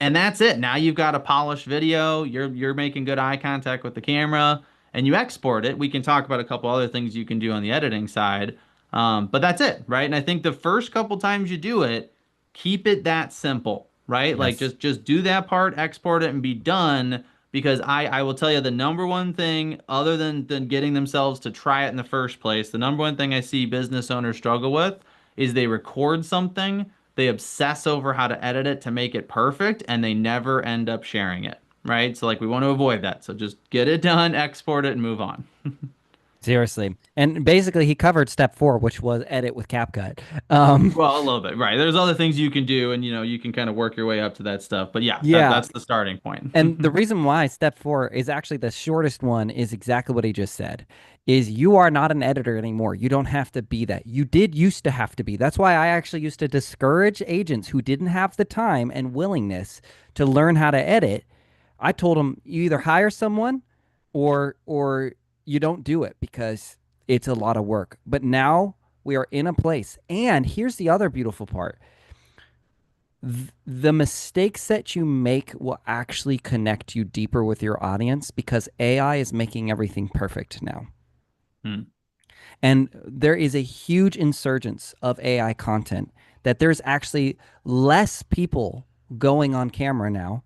And that's it. Now you've got a polished video. You're making good eye contact with the camera, and you export it. We can talk about a couple other things you can do on the editing side, but that's it, right? And I think the first couple times you do it, keep it that simple, right? Like Yes. just do that part, export it, and be done. Because I will tell you the number one thing, other than getting themselves to try it in the first place, the number one thing I see business owners struggle with is they record something, they obsess over how to edit it to make it perfect, and they never end up sharing it, right? So like we want to avoid that. So just get it done, export it, and move on. Seriously. And basically, he covered step 4, which was edit with CapCut. Well, a little bit, right? There's other things you can do, and you can kind of work your way up to that stuff. But yeah, that Yeah. that's the starting point. And the reason why step 4 is actually the shortest one is exactly what he just said, is you are not an editor anymore. You don't have to be that. You did used to have to be. That's why I actually used to discourage agents who didn't have the time and willingness to learn how to edit. I told them you either hire someone or you don't do it because it's a lot of work. But now we are in a place. And here's the other beautiful part. The mistakes that you make will actually connect you deeper with your audience because AI is making everything perfect now. Hmm. And there is a huge insurgence of AI content that there's actually less people going on camera now.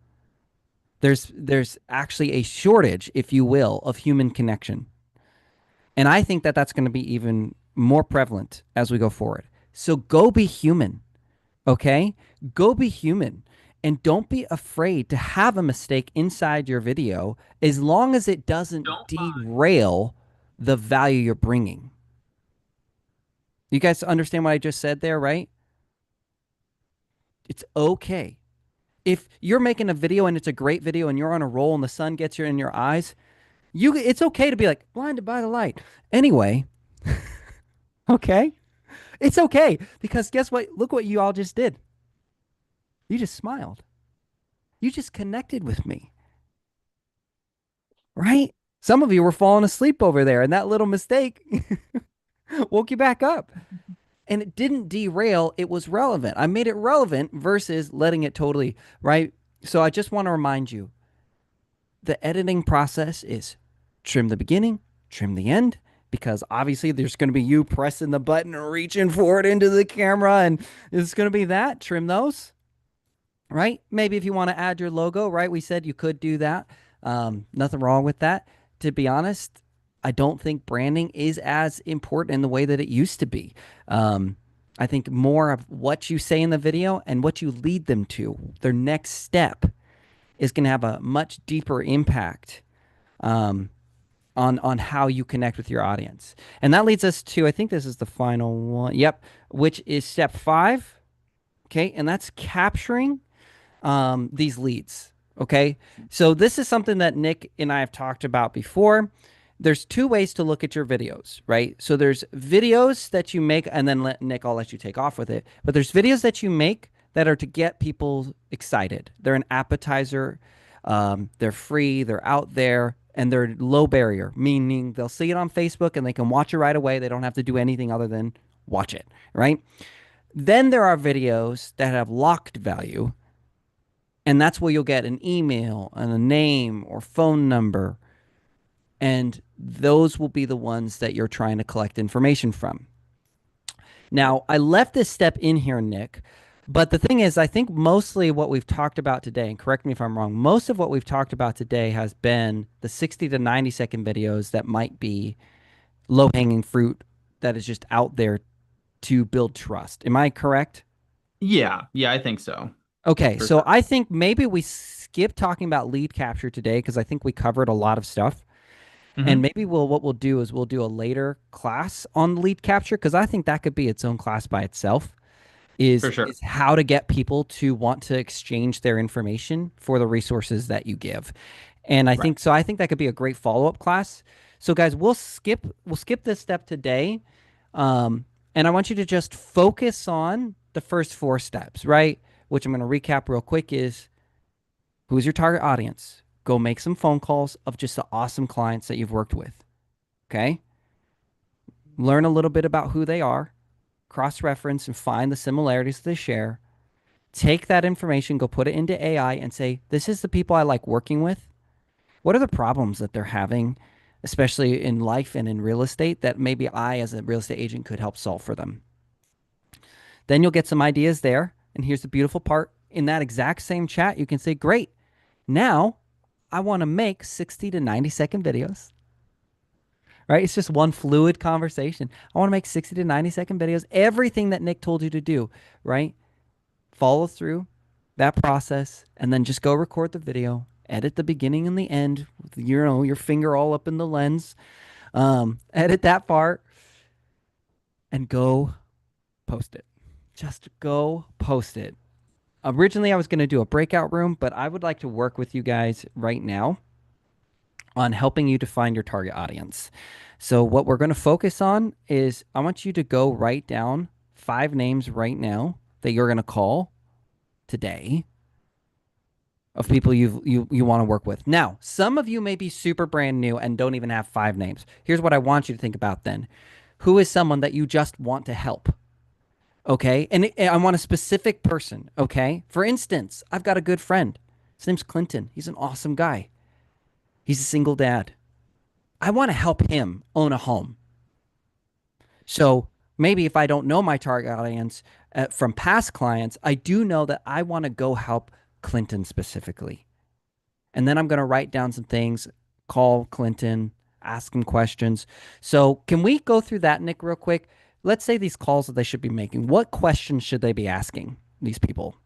There's actually a shortage, if you will, of human connection. And I think that that's going to be even more prevalent as we go forward. So go be human, okay? Go be human. And don't be afraid to have a mistake inside your video as long as it doesn't Don't mind. derail the value you're bringing. You guys understand what I just said there, right? It's okay. If you're making a video and it's a great video and you're on a roll and the sun gets you in your eyes, it's okay to be like blinded by the light. Anyway, okay? It's okay because guess what? Look what you all just did. You just smiled. You just connected with me, right? Some of you were falling asleep over there, and that little mistake woke you back up. And it didn't derail, it was relevant. I made it relevant versus letting it totally, right? So I just want to remind you the editing process is trim the beginning, trim the end, because obviously there's going to be you pressing the button and reaching for it into the camera, and it's going to be that. Trim those, right? Maybe if you want to add your logo, right? We said you could do that. Nothing wrong with that. To be honest, I don't think branding is as important in the way that it used to be. I think more of what you say in the video and what you lead them to, their next step, is going to have a much deeper impact um, on how you connect with your audience. And that leads us to, I think this is the final one. Yep, which is step 5. Okay, and that's capturing these leads. Okay. So this is something that Nick and I have talked about before. There's 2 ways to look at your videos, right? So there's videos that you make, and then Nick, I'll let you take off with it. But there's videos that you make that are to get people excited. They're an appetizer. They're free. They're out there. And they're low barrier, meaning they'll see it on Facebook and they can watch it right away. They don't have to do anything other than watch it, right? Then there are videos that have locked value, and that's where you'll get an email and a name or phone number. And those will be the ones that you're trying to collect information from. Now, I left this step in here, Nick, but the thing is, I think mostly what we've talked about today, and correct me if I'm wrong, most of what we've talked about today has been the 60 to 90-second videos that might be low hanging fruit that is just out there to build trust. Am I correct? Yeah, I think so Okay, for so sure. I think maybe we skip talking about lead capture today because I think we covered a lot of stuff. And Hmm. maybe what we'll do is we'll do a later class on lead capture because I think that could be its own class by itself. For Is sure. how to get people to want to exchange their information for the resources that you give. And I Right. think so. I think that could be a great follow-up class. So, guys, we'll skip this step today, um, and I want you to just focus on the first four steps, right? Which I'm going to recap real quick is who's your target audience? Go make some phone calls of just the awesome clients that you've worked with. Okay, learn a little bit about who they are, cross-reference, and find the similarities they share. Take that information, go put it into AI, and say, "This is the people I like working with. What are the problems that they're having, especially in life and in real estate, that maybe I, as a real estate agent, could help solve for them?" Then you'll get some ideas there. And here's the beautiful part in that exact same chat, you can say, "Great. Now I want to make 60 to 90-second videos." Right? It's just one fluid conversation. I want to make 60 to 90-second videos. Everything that Nick told you to do, right? Follow through that process and then just go record the video, edit the beginning and the end with your finger all up in the lens, edit that part and go post it. Just go post it. Originally, I was going to do a breakout room, but I would like to work with you guys right now on helping you define your target audience. So, what we're going to focus on is I want you to go write down 5 names right now that you're going to call today of people you want to work with. Now, some of you may be super brand new and don't even have 5 names. Here's what I want you to think about then. Who is someone that you just want to help? Okay. And I want a specific person. Okay. For instance, I've got a good friend. His name's Clinton. He's an awesome guy. He's a single dad. I want to help him own a home. So maybe if I don't know my target audience from past clients, I do know that I want to go help Clinton specifically. And then I'm going to write down some things, call Clinton, ask him questions. So, can we go through that, Nick, real quick? Let's say these calls that they should be making. What questions should they be asking these people?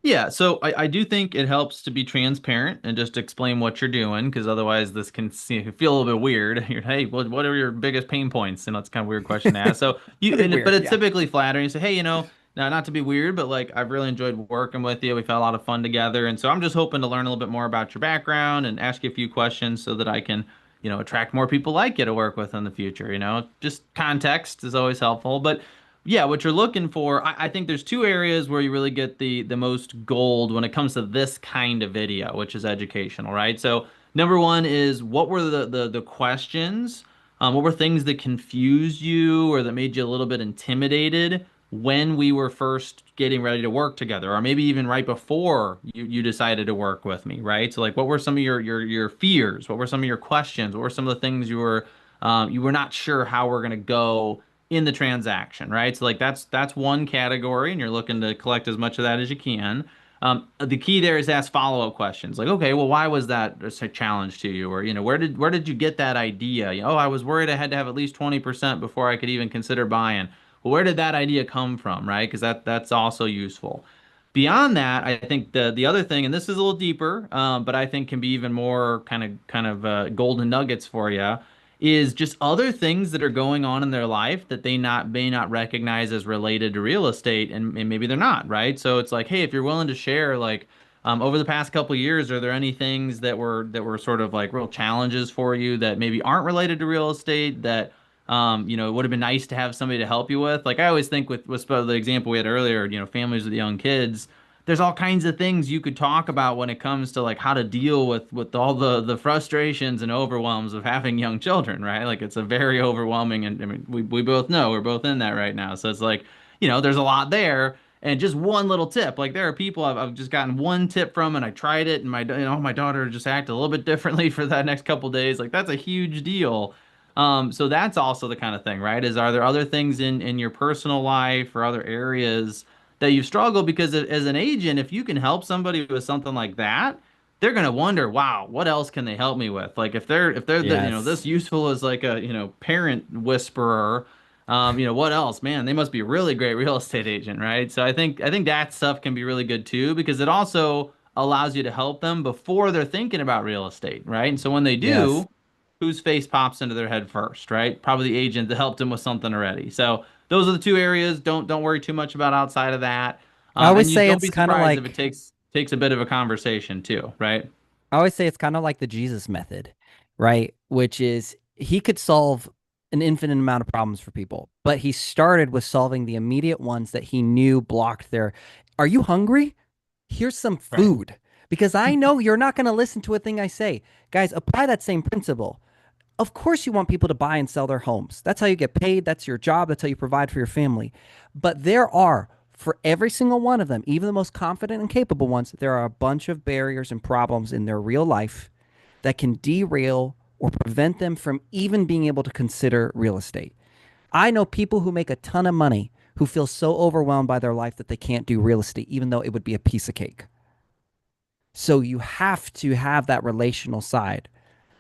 Yeah, so I do think it helps to be transparent and just explain what you're doing, because otherwise this can feel a little bit weird. You're, hey, what are your biggest pain points? And that's kind of a weird question to ask. So Pretty but weird, it's yeah. typically flattering. You say, hey, now not to be weird, but like I've really enjoyed working with you. We've had a lot of fun together, and so I'm just hoping to learn a little bit more about your background and ask you a few questions so that I can, attract more people like you to work with in the future. Just context is always helpful, but. Yeah, what you're looking for, I think there's two areas where you really get the most gold when it comes to this kind of video, which is educational, right? So number one is what were the questions? What were things that confused you or that made you a little bit intimidated when we were first getting ready to work together, or maybe even right before you decided to work with me, right? So like what were some of your fears? What were some of your questions? What were some of the things you were not sure how we're gonna go in the transaction, right? So like that's one category, and you're looking to collect as much of that as you can. The key there is to ask follow-up questions, like, okay, well, why was that a challenge to you, or where did you get that idea? Oh, I was worried I had to have at least 20% before I could even consider buying. Well, where did that idea come from, right? Because that's also useful. Beyond that, I think the other thing, and this is a little deeper, but I think can be even more kind of golden nuggets for you, is just other things that are going on in their life that they not may not recognize as related to real estate, and maybe they're not, right? So it's like, hey, if you're willing to share, like, over the past couple of years, are there any things that were sort of like real challenges for you that maybe aren't related to real estate that it would have been nice to have somebody to help you with? Like I always think with the example we had earlier, families with young kids, there's all kinds of things you could talk about when it comes to like how to deal with all the frustrations and overwhelms of having young children, right? Like it's a very overwhelming, and I mean we both know we're both in that right now. So it's like, there's a lot there. And just one little tip, like there are people I've just gotten one tip from, and I tried it, and my daughter just acted a little bit differently for that next couple days. Like that's a huge deal. So that's also the kind of thing, right? Are there other things in your personal life or other areas that you've struggled? Because as an agent, if you can help somebody with something like that, they're gonna wonder, wow, what else can they help me with? Like if they're this Yes. useful as like a parent whisperer, what else? Man, they must be a really great real estate agent, right? So I think that stuff can be really good too, because it also allows you to help them before they're thinking about real estate, right? And so when they Yes. do, whose face pops into their head first, right? Probably the agent that helped them with something already. So those are the two areas. Don't worry too much about outside of that. I always And you say don't it's be kind of surprised if it like takes a bit of a conversation too, right? I always say it's kind of like the Jesus method, right? Which is he could solve an infinite amount of problems for people, but he started with solving the immediate ones that he knew blocked their. Are you hungry? Here's some Right. food. Because I know you're not going to listen to a thing I say. Guys, apply that same principle. Of course, you want people to buy and sell their homes. That's how you get paid. That's your job. That's how you provide for your family. But there are, for every single one of them, even the most confident and capable ones, there are a bunch of barriers and problems in their real life that can derail or prevent them from even being able to consider real estate. I know people who make a ton of money who feel so overwhelmed by their life that they can't do real estate, even though it would be a piece of cake. So you have to have that relational side,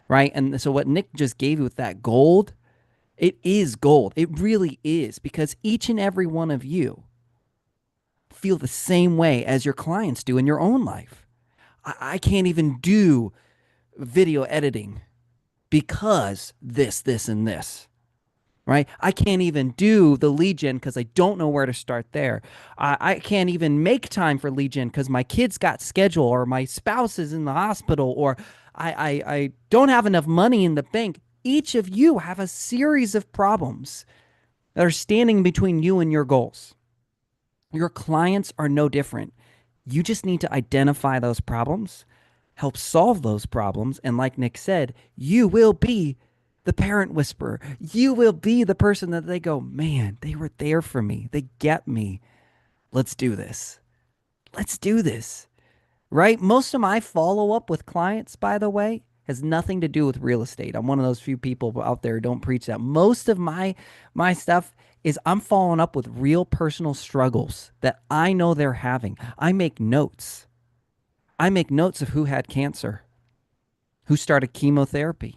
right? And so what Nick just gave you with that gold, it is gold. It really is because each and every one of you feel the same way as your clients do in your own life. I can't even do video editing because this, and this. Right? I can't even do the lead gen because I don't know where to start there. I can't even make time for lead gen because my kids got schedule or my spouse is in the hospital or I don't have enough money in the bank. Each of you have a series of problems that are standing between you and your goals. Your clients are no different. You just need to identify those problems, help solve those problems. And like Nick said, you will be the parent whisperer. You will be the person that they go, man, they were there for me. They get me. Let's do this. Let's do this. Right? Most of my follow up with clients, by the way, has nothing to do with real estate. I'm one of those few people out there who don't preach that. Most of my stuff is I'm following up with real personal struggles that I know they're having. I make notes. I make notes of who had cancer, who started chemotherapy.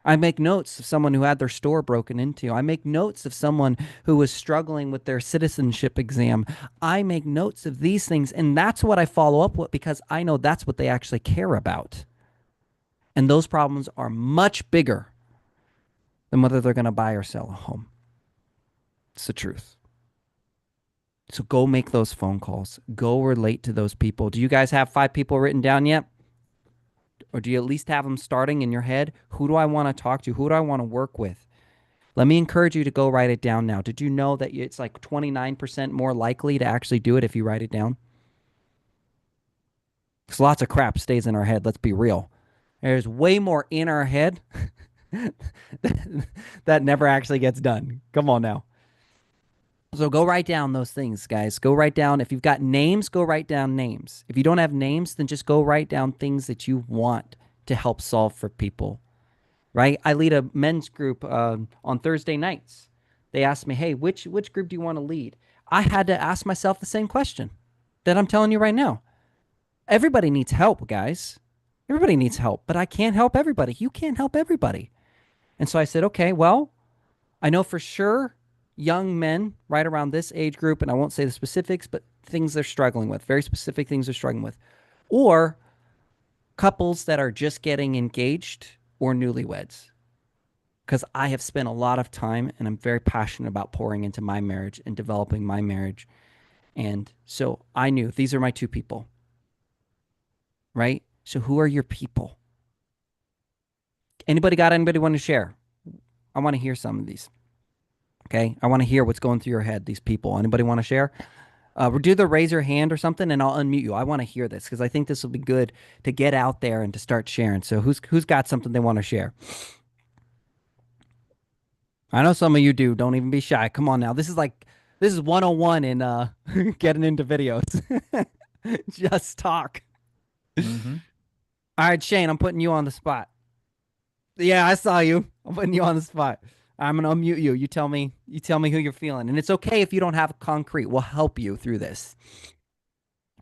I make notes of someone who had their store broken into. I make notes of someone who was struggling with their citizenship exam. I make notes of these things, and that's what I follow up with because I know that's what they actually care about. And those problems are much bigger than whether they're going to buy or sell a home. It's the truth. So go make those phone calls. Go relate to those people. Do you guys have 5 people written down yet? Or do you at least have them starting in your head? Who do I want to talk to? Who do I want to work with? Let me encourage you to go write it down now. Did you know that it's like 29% more likely to actually do it if you write it down? Because lots of crap stays in our head. Let's be real. There's way more in our head that never actually gets done. Come on now. So go write down those things, guys. Go write down. If you've got names, go write down names. If you don't have names, then just go write down things that you want to help solve for people, right? I lead a men's group on Thursday nights. They asked me, hey, which group do you want to lead? I had to ask myself the same question that I'm telling you right now. Everybody needs help, guys. Everybody needs help, but I can't help everybody. You can't help everybody. And so I said, okay, well, I know for sure young men right around this age group, and I won't say the specifics, but things they're struggling with, very specific things they're struggling with, or couples that are just getting engaged or newlyweds. Because I have spent a lot of time and I'm very passionate about pouring into my marriage and developing my marriage. And so I knew these are my 2 people, right? So who are your people? Anybody want to share? I want to hear some of these. Okay. I want to hear what's going through your head, these people. Anybody want to share? Do the raise your hand or something and I'll unmute you. I want to hear this because I think this will be good to get out there and to start sharing. So who's got something they want to share? I know some of you do. Don't even be shy. Come on now. This is 101 in getting into videos. Just talk. Hmm. All right, Shane, I'm putting you on the spot. Yeah, I saw you. I'm putting you on the spot. I'm gonna unmute you. You tell me who you're feeling. And it's okay if you don't have concrete. We'll help you through this.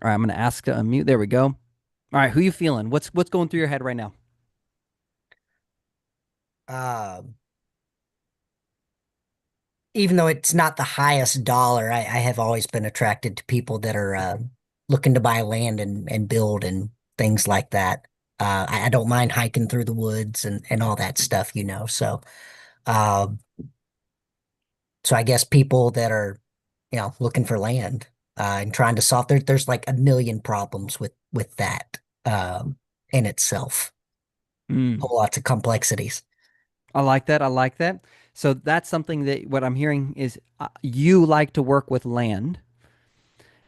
All right, I'm gonna ask to unmute. There we go. All right, who you feeling? What's going through your head right now? Um, Even though it's not the highest dollar, I have always been attracted to people that are looking to buy land and build and things like that. I don't mind hiking through the woods and all that stuff, you know. Um, so I guess people that are, looking for land and trying to solve there's like a million problems with that. in itself. Mm. Whole lots of complexities. I like that. I like that. So that's something that what I'm hearing is you like to work with land,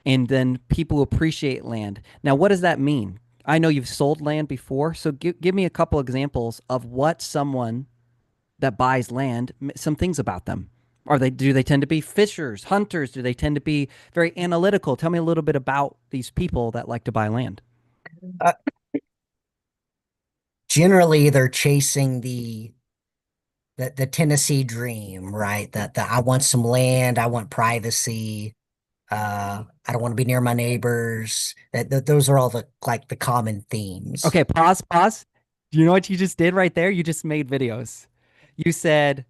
and then people appreciate land. Now, what does that mean? I know you've sold land before, so give me a couple examples of what someone that buys land, some things about them. Do they tend to be fishers, hunters? Do they tend to be very analytical? Tell me a little bit about these people that like to buy land. Uh, Generally, they're chasing the Tennessee dream, right? That I want some land, I want privacy. I don't want to be near my neighbors. Those are all the like the common themes. Okay, pause, pause. Do you know what you just did right there? You just made videos. You said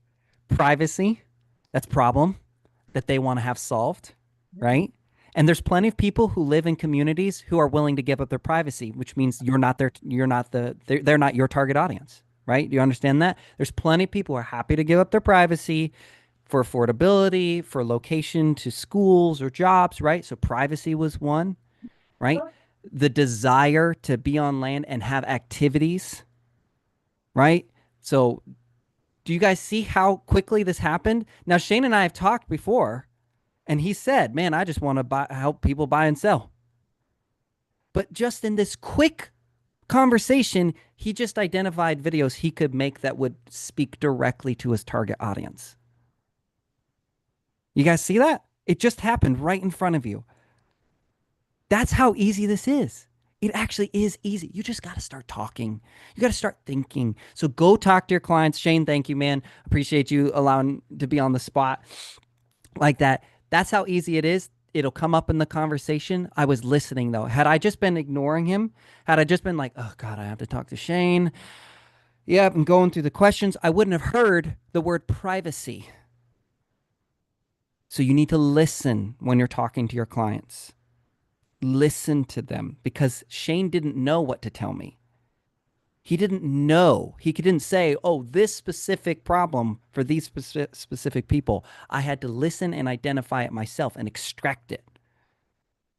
privacy, that's problem that they want to have solved, right? And there's plenty of people who live in communities who are willing to give up their privacy, which means they're not your target audience, right? Do you understand that? There's plenty of people who are happy to give up their privacy for affordability, for location to schools or jobs, right? So privacy was one, right? The desire to be on land and have activities, right? So do you guys see how quickly this happened? Now, Shane and I have talked before, and he said, "Man, I just want to help people buy and sell." But just in this quick conversation, he just identified videos he could make that would speak directly to his target audience. You guys see that? It just happened right in front of you. That's how easy this is. It actually is easy. You just got to start talking. You got to start thinking. So go talk to your clients. Shane, thank you, man. Appreciate you allowing to be on the spot like that. That's how easy it is. It'll come up in the conversation. I was listening though. Had I just been ignoring him, had I just been like, oh God, I have to talk to Shane. Yep, I'm going through the questions. I wouldn't have heard the word privacy. So you need to listen when you're talking to your clients. Listen to them because Shane didn't know what to tell me. He didn't know. He didn't say, oh, this specific problem for these specific people. I had to listen and identify it myself and extract it.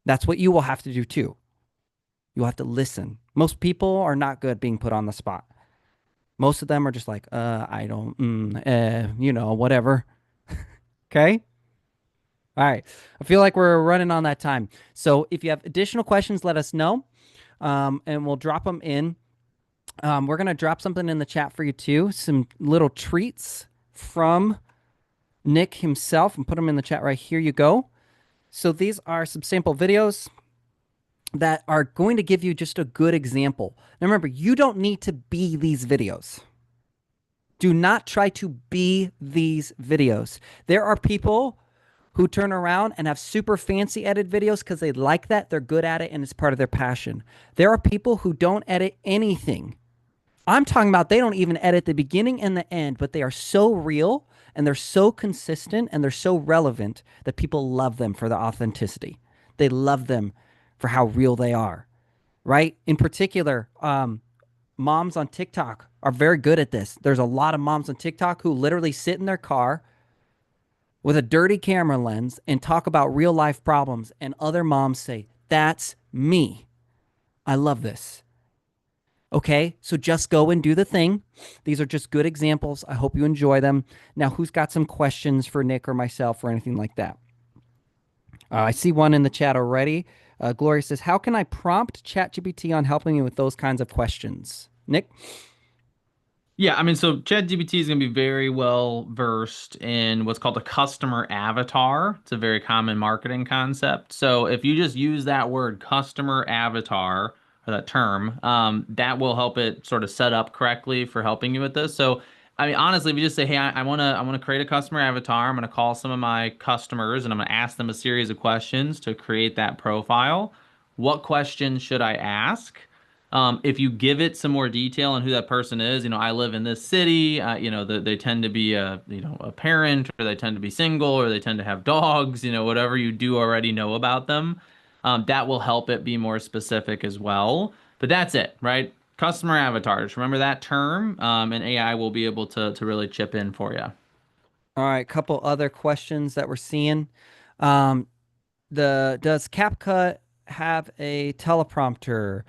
That's what you will have to do too. You'll have to listen. Most people are not good being put on the spot. Most of them are just like, I don't, whatever. Okay. All right. I feel like we're running on that time. So if you have additional questions, let us know, and we'll drop them in. We're going to drop something in the chat for you too. Some little treats from Nick himself and put them in the chat right here. You go. So these are some sample videos that are going to give you just a good example. Now remember, you don't need to be these videos. Do not try to be these videos. There are people who turn around and have super fancy edit videos because they like that, they're good at it, and it's part of their passion. There are people who don't edit anything. I'm talking about they don't even edit the beginning and the end, but they are so real and they're so consistent and they're so relevant that people love them for the authenticity. They love them for how real they are, right? In particular, moms on TikTok are very good at this. There's a lot of moms on TikTok who literally sit in their car with a dirty camera lens and talk about real life problems. And other moms say, that's me. I love this. Okay, so just go and do the thing. These are just good examples. I hope you enjoy them. Now, who's got some questions for Nick or myself or anything like that? I see one in the chat already. Gloria says, how can I prompt ChatGPT on helping me with those kinds of questions? Nick? Yeah, I mean, so ChatGPT is going to be very well versed in what's called a customer avatar. It's a very common marketing concept. So if you just use that word customer avatar or that term, that will help it sort of set up correctly for helping you with this. So I mean, honestly, if you just say, "Hey, I want to create a customer avatar. I'm going to call some of my customers and I'm going to ask them a series of questions to create that profile. What questions should I ask?" If you give it some more detail on who that person is, I live in this city, they tend to be a parent, or they tend to be single, or they tend to have dogs, whatever you do already know about them, that will help it be more specific as well. But that's it, right? Customer avatars. Remember that term, and AI will be able to really chip in for you. All right, couple other questions that we're seeing. Um, does CapCut have a teleprompter?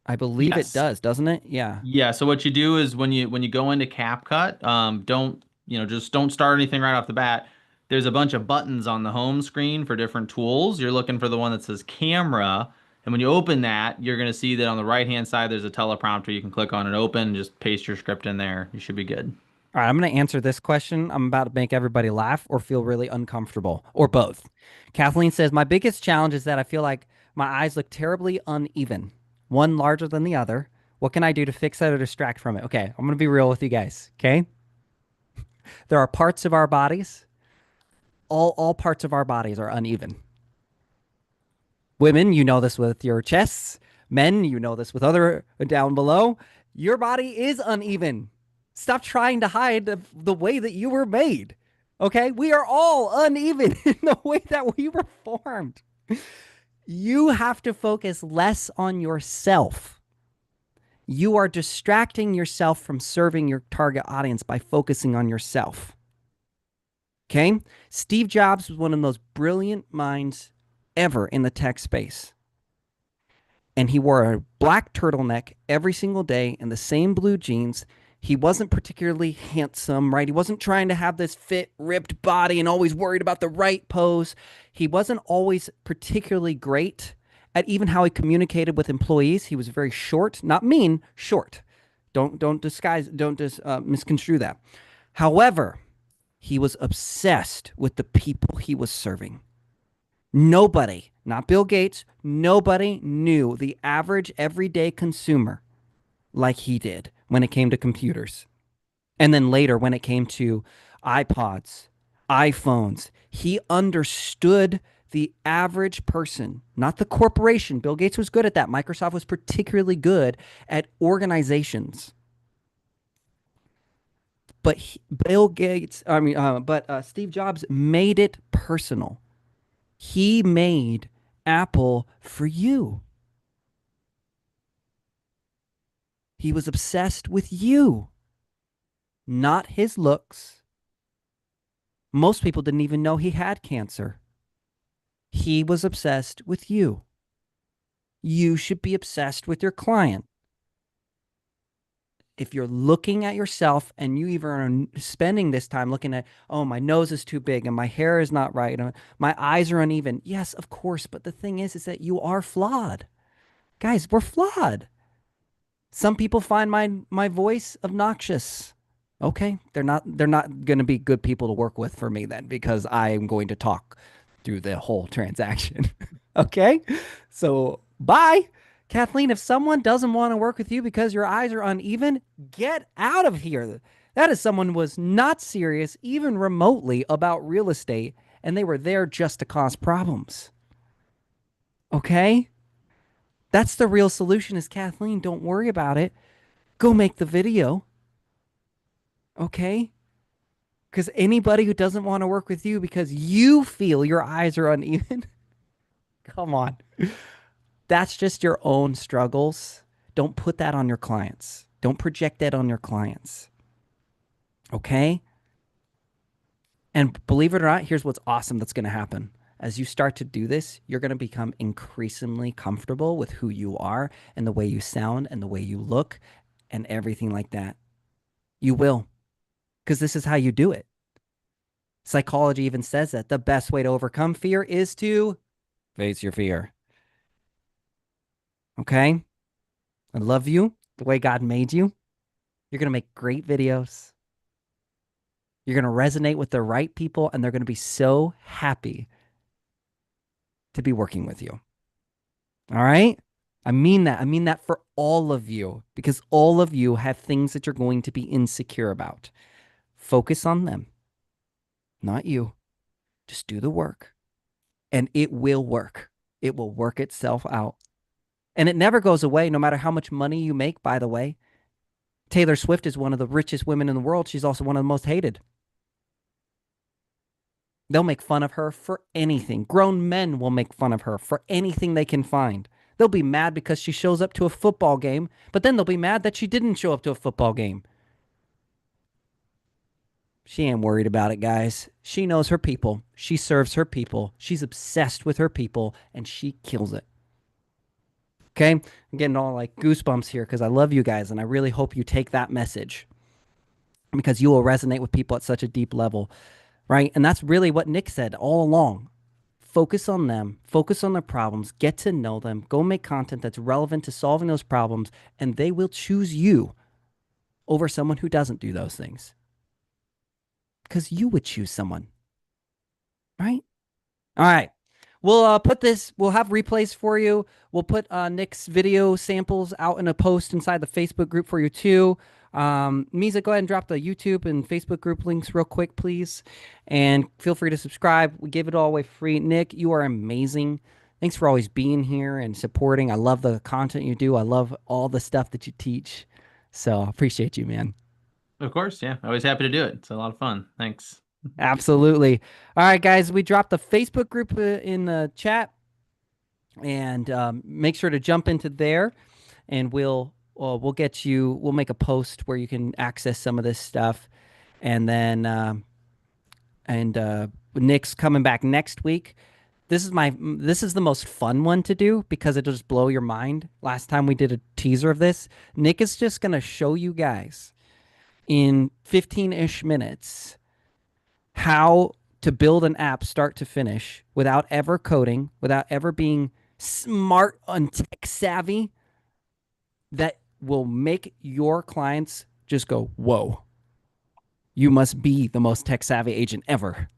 I believe it Yes. does, doesn't it? Yeah. Yeah, so what you do is when you go into CapCut, don't just don't start anything right off the bat. There's a bunch of buttons on the home screen for different tools. You're looking for the one that says camera, and when you open that, you're gonna see that on the right-hand side there's a teleprompter. You can click on and open, just paste your script in there. You should be good. All right, I'm going to answer this question. I'm about to make everybody laugh or feel really uncomfortable, or both. Kathleen says, my biggest challenge is that I feel like my eyes look terribly uneven, one larger than the other. What can I do to fix that or distract from it? Okay, I'm going to be real with you guys. Okay. There are parts of our bodies, all parts of our bodies are uneven. Women, you know this with your chests. Men, you know this with other down below. Your body is uneven. Stop trying to hide the way that you were made. Okay? We are all uneven in the way that we were formed. You have to focus less on yourself. You are distracting yourself from serving your target audience by focusing on yourself. Okay? Steve Jobs was one of the most brilliant minds ever in the tech space. And he wore a black turtleneck every single day and the same blue jeans. He wasn't particularly handsome, right? He wasn't trying to have this fit, ripped body and always worried about the right pose. He wasn't always particularly great at even how he communicated with employees. He was very short, not mean, short. Don't misconstrue that. However, he was obsessed with the people he was serving. Nobody, not Bill Gates, nobody knew the average everyday consumer like he did when it came to computers. And then later, when it came to iPods, iPhones, he understood the average person, not the corporation. Bill Gates was good at that. Microsoft was particularly good at organizations. But Steve Jobs made it personal. He made Apple for you. He was obsessed with you, not his looks. Most people didn't even know he had cancer. He was obsessed with you. You should be obsessed with your client. If you're looking at yourself and you even are spending this time looking at, oh, my nose is too big and my hair is not right, and my eyes are uneven. Yes, of course. But the thing is that you are flawed. Guys, we're flawed. Some people find my voice obnoxious. Okay, they're not going to be good people to work with for me then because I am going to talk through the whole transaction. Okay? So, bye. Kathleen, if someone doesn't want to work with you because your eyes are uneven, get out of here. That is someone who was not serious even remotely about real estate and they were there just to cause problems. Okay? That's the real solution is Kathleen, don't worry about it. Go make the video. Okay? Because anybody who doesn't want to work with you because you feel your eyes are uneven, come on. That's just your own struggles. Don't put that on your clients. Don't project that on your clients. Okay? And believe it or not, here's what's awesome that's going to happen. As you start to do this, you're going to become increasingly comfortable with who you are and the way you sound and the way you look and everything like that. You will, because this is how you do it. Psychology even says that the best way to overcome fear is to face your fear. Okay? I love you the way God made you. You're going to make great videos. You're going to resonate with the right people, and they're going to be so happy to be working with you. All right? I mean that. I mean that for all of you, because all of you have things that you're going to be insecure about. Focus on them, not you. Just do the work, and it will work. It will work itself out. And it never goes away, no matter how much money you make, by the way. Taylor Swift is one of the richest women in the world. She's also one of the most hated. They'll make fun of her for anything. Grown men will make fun of her for anything they can find. They'll be mad because she shows up to a football game, but then they'll be mad that she didn't show up to a football game. She ain't worried about it, guys. She knows her people. She serves her people. She's obsessed with her people, and she kills it. Okay. I'm getting all like goosebumps here because I love you guys and I really hope you take that message because you will resonate with people at such a deep level, right? And that's really what Nick said all along. Focus on them, focus on their problems, get to know them, go make content that's relevant to solving those problems, and they will choose you over someone who doesn't do those things because you would choose someone, right? All right. We'll have replays for you. We'll put Nick's video samples out in a post inside the Facebook group for you too. Misa, go ahead and drop the YouTube and Facebook group links real quick, please. And feel free to subscribe. We give it all away free. Nick, you are amazing. Thanks for always being here and supporting. I love the content you do. I love all the stuff that you teach. So I appreciate you, man. Of course, yeah. Always happy to do it. It's a lot of fun. Thanks. Absolutely. All right, guys, we dropped the Facebook group in the chat, and make sure to jump into there, and we'll get you. We'll make a post where you can access some of this stuff, and then Nick's coming back next week. This is the most fun one to do because it'll just blow your mind. Last time we did a teaser of this, Nick is just gonna show you guys in 15-ish minutes how to build an app start to finish without ever coding, without ever being smart and tech savvy, that will make your clients just go, whoa, you must be the most tech savvy agent ever.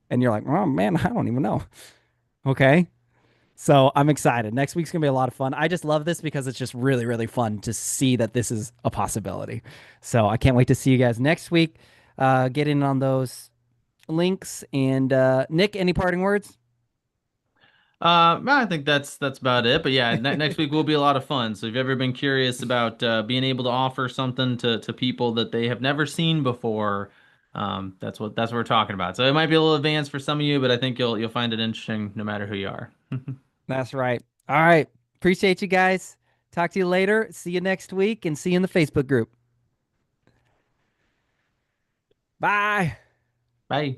And you're like, oh man, I don't even know. Okay. So I'm excited. Next week's going to be a lot of fun. I just love this because it's just really, really fun to see that this is a possibility. So I can't wait to see you guys next week. Get in on those links. And Nick, any parting words? I think that's about it. But yeah, next week will be a lot of fun. So if you've ever been curious about being able to offer something to people that they have never seen before, that's what we're talking about. So it might be a little advanced for some of you, but I think you'll find it interesting no matter who you are. That's right. All right. Appreciate you guys. Talk to you later. See you next week and see you in the Facebook group. Bye. Bye.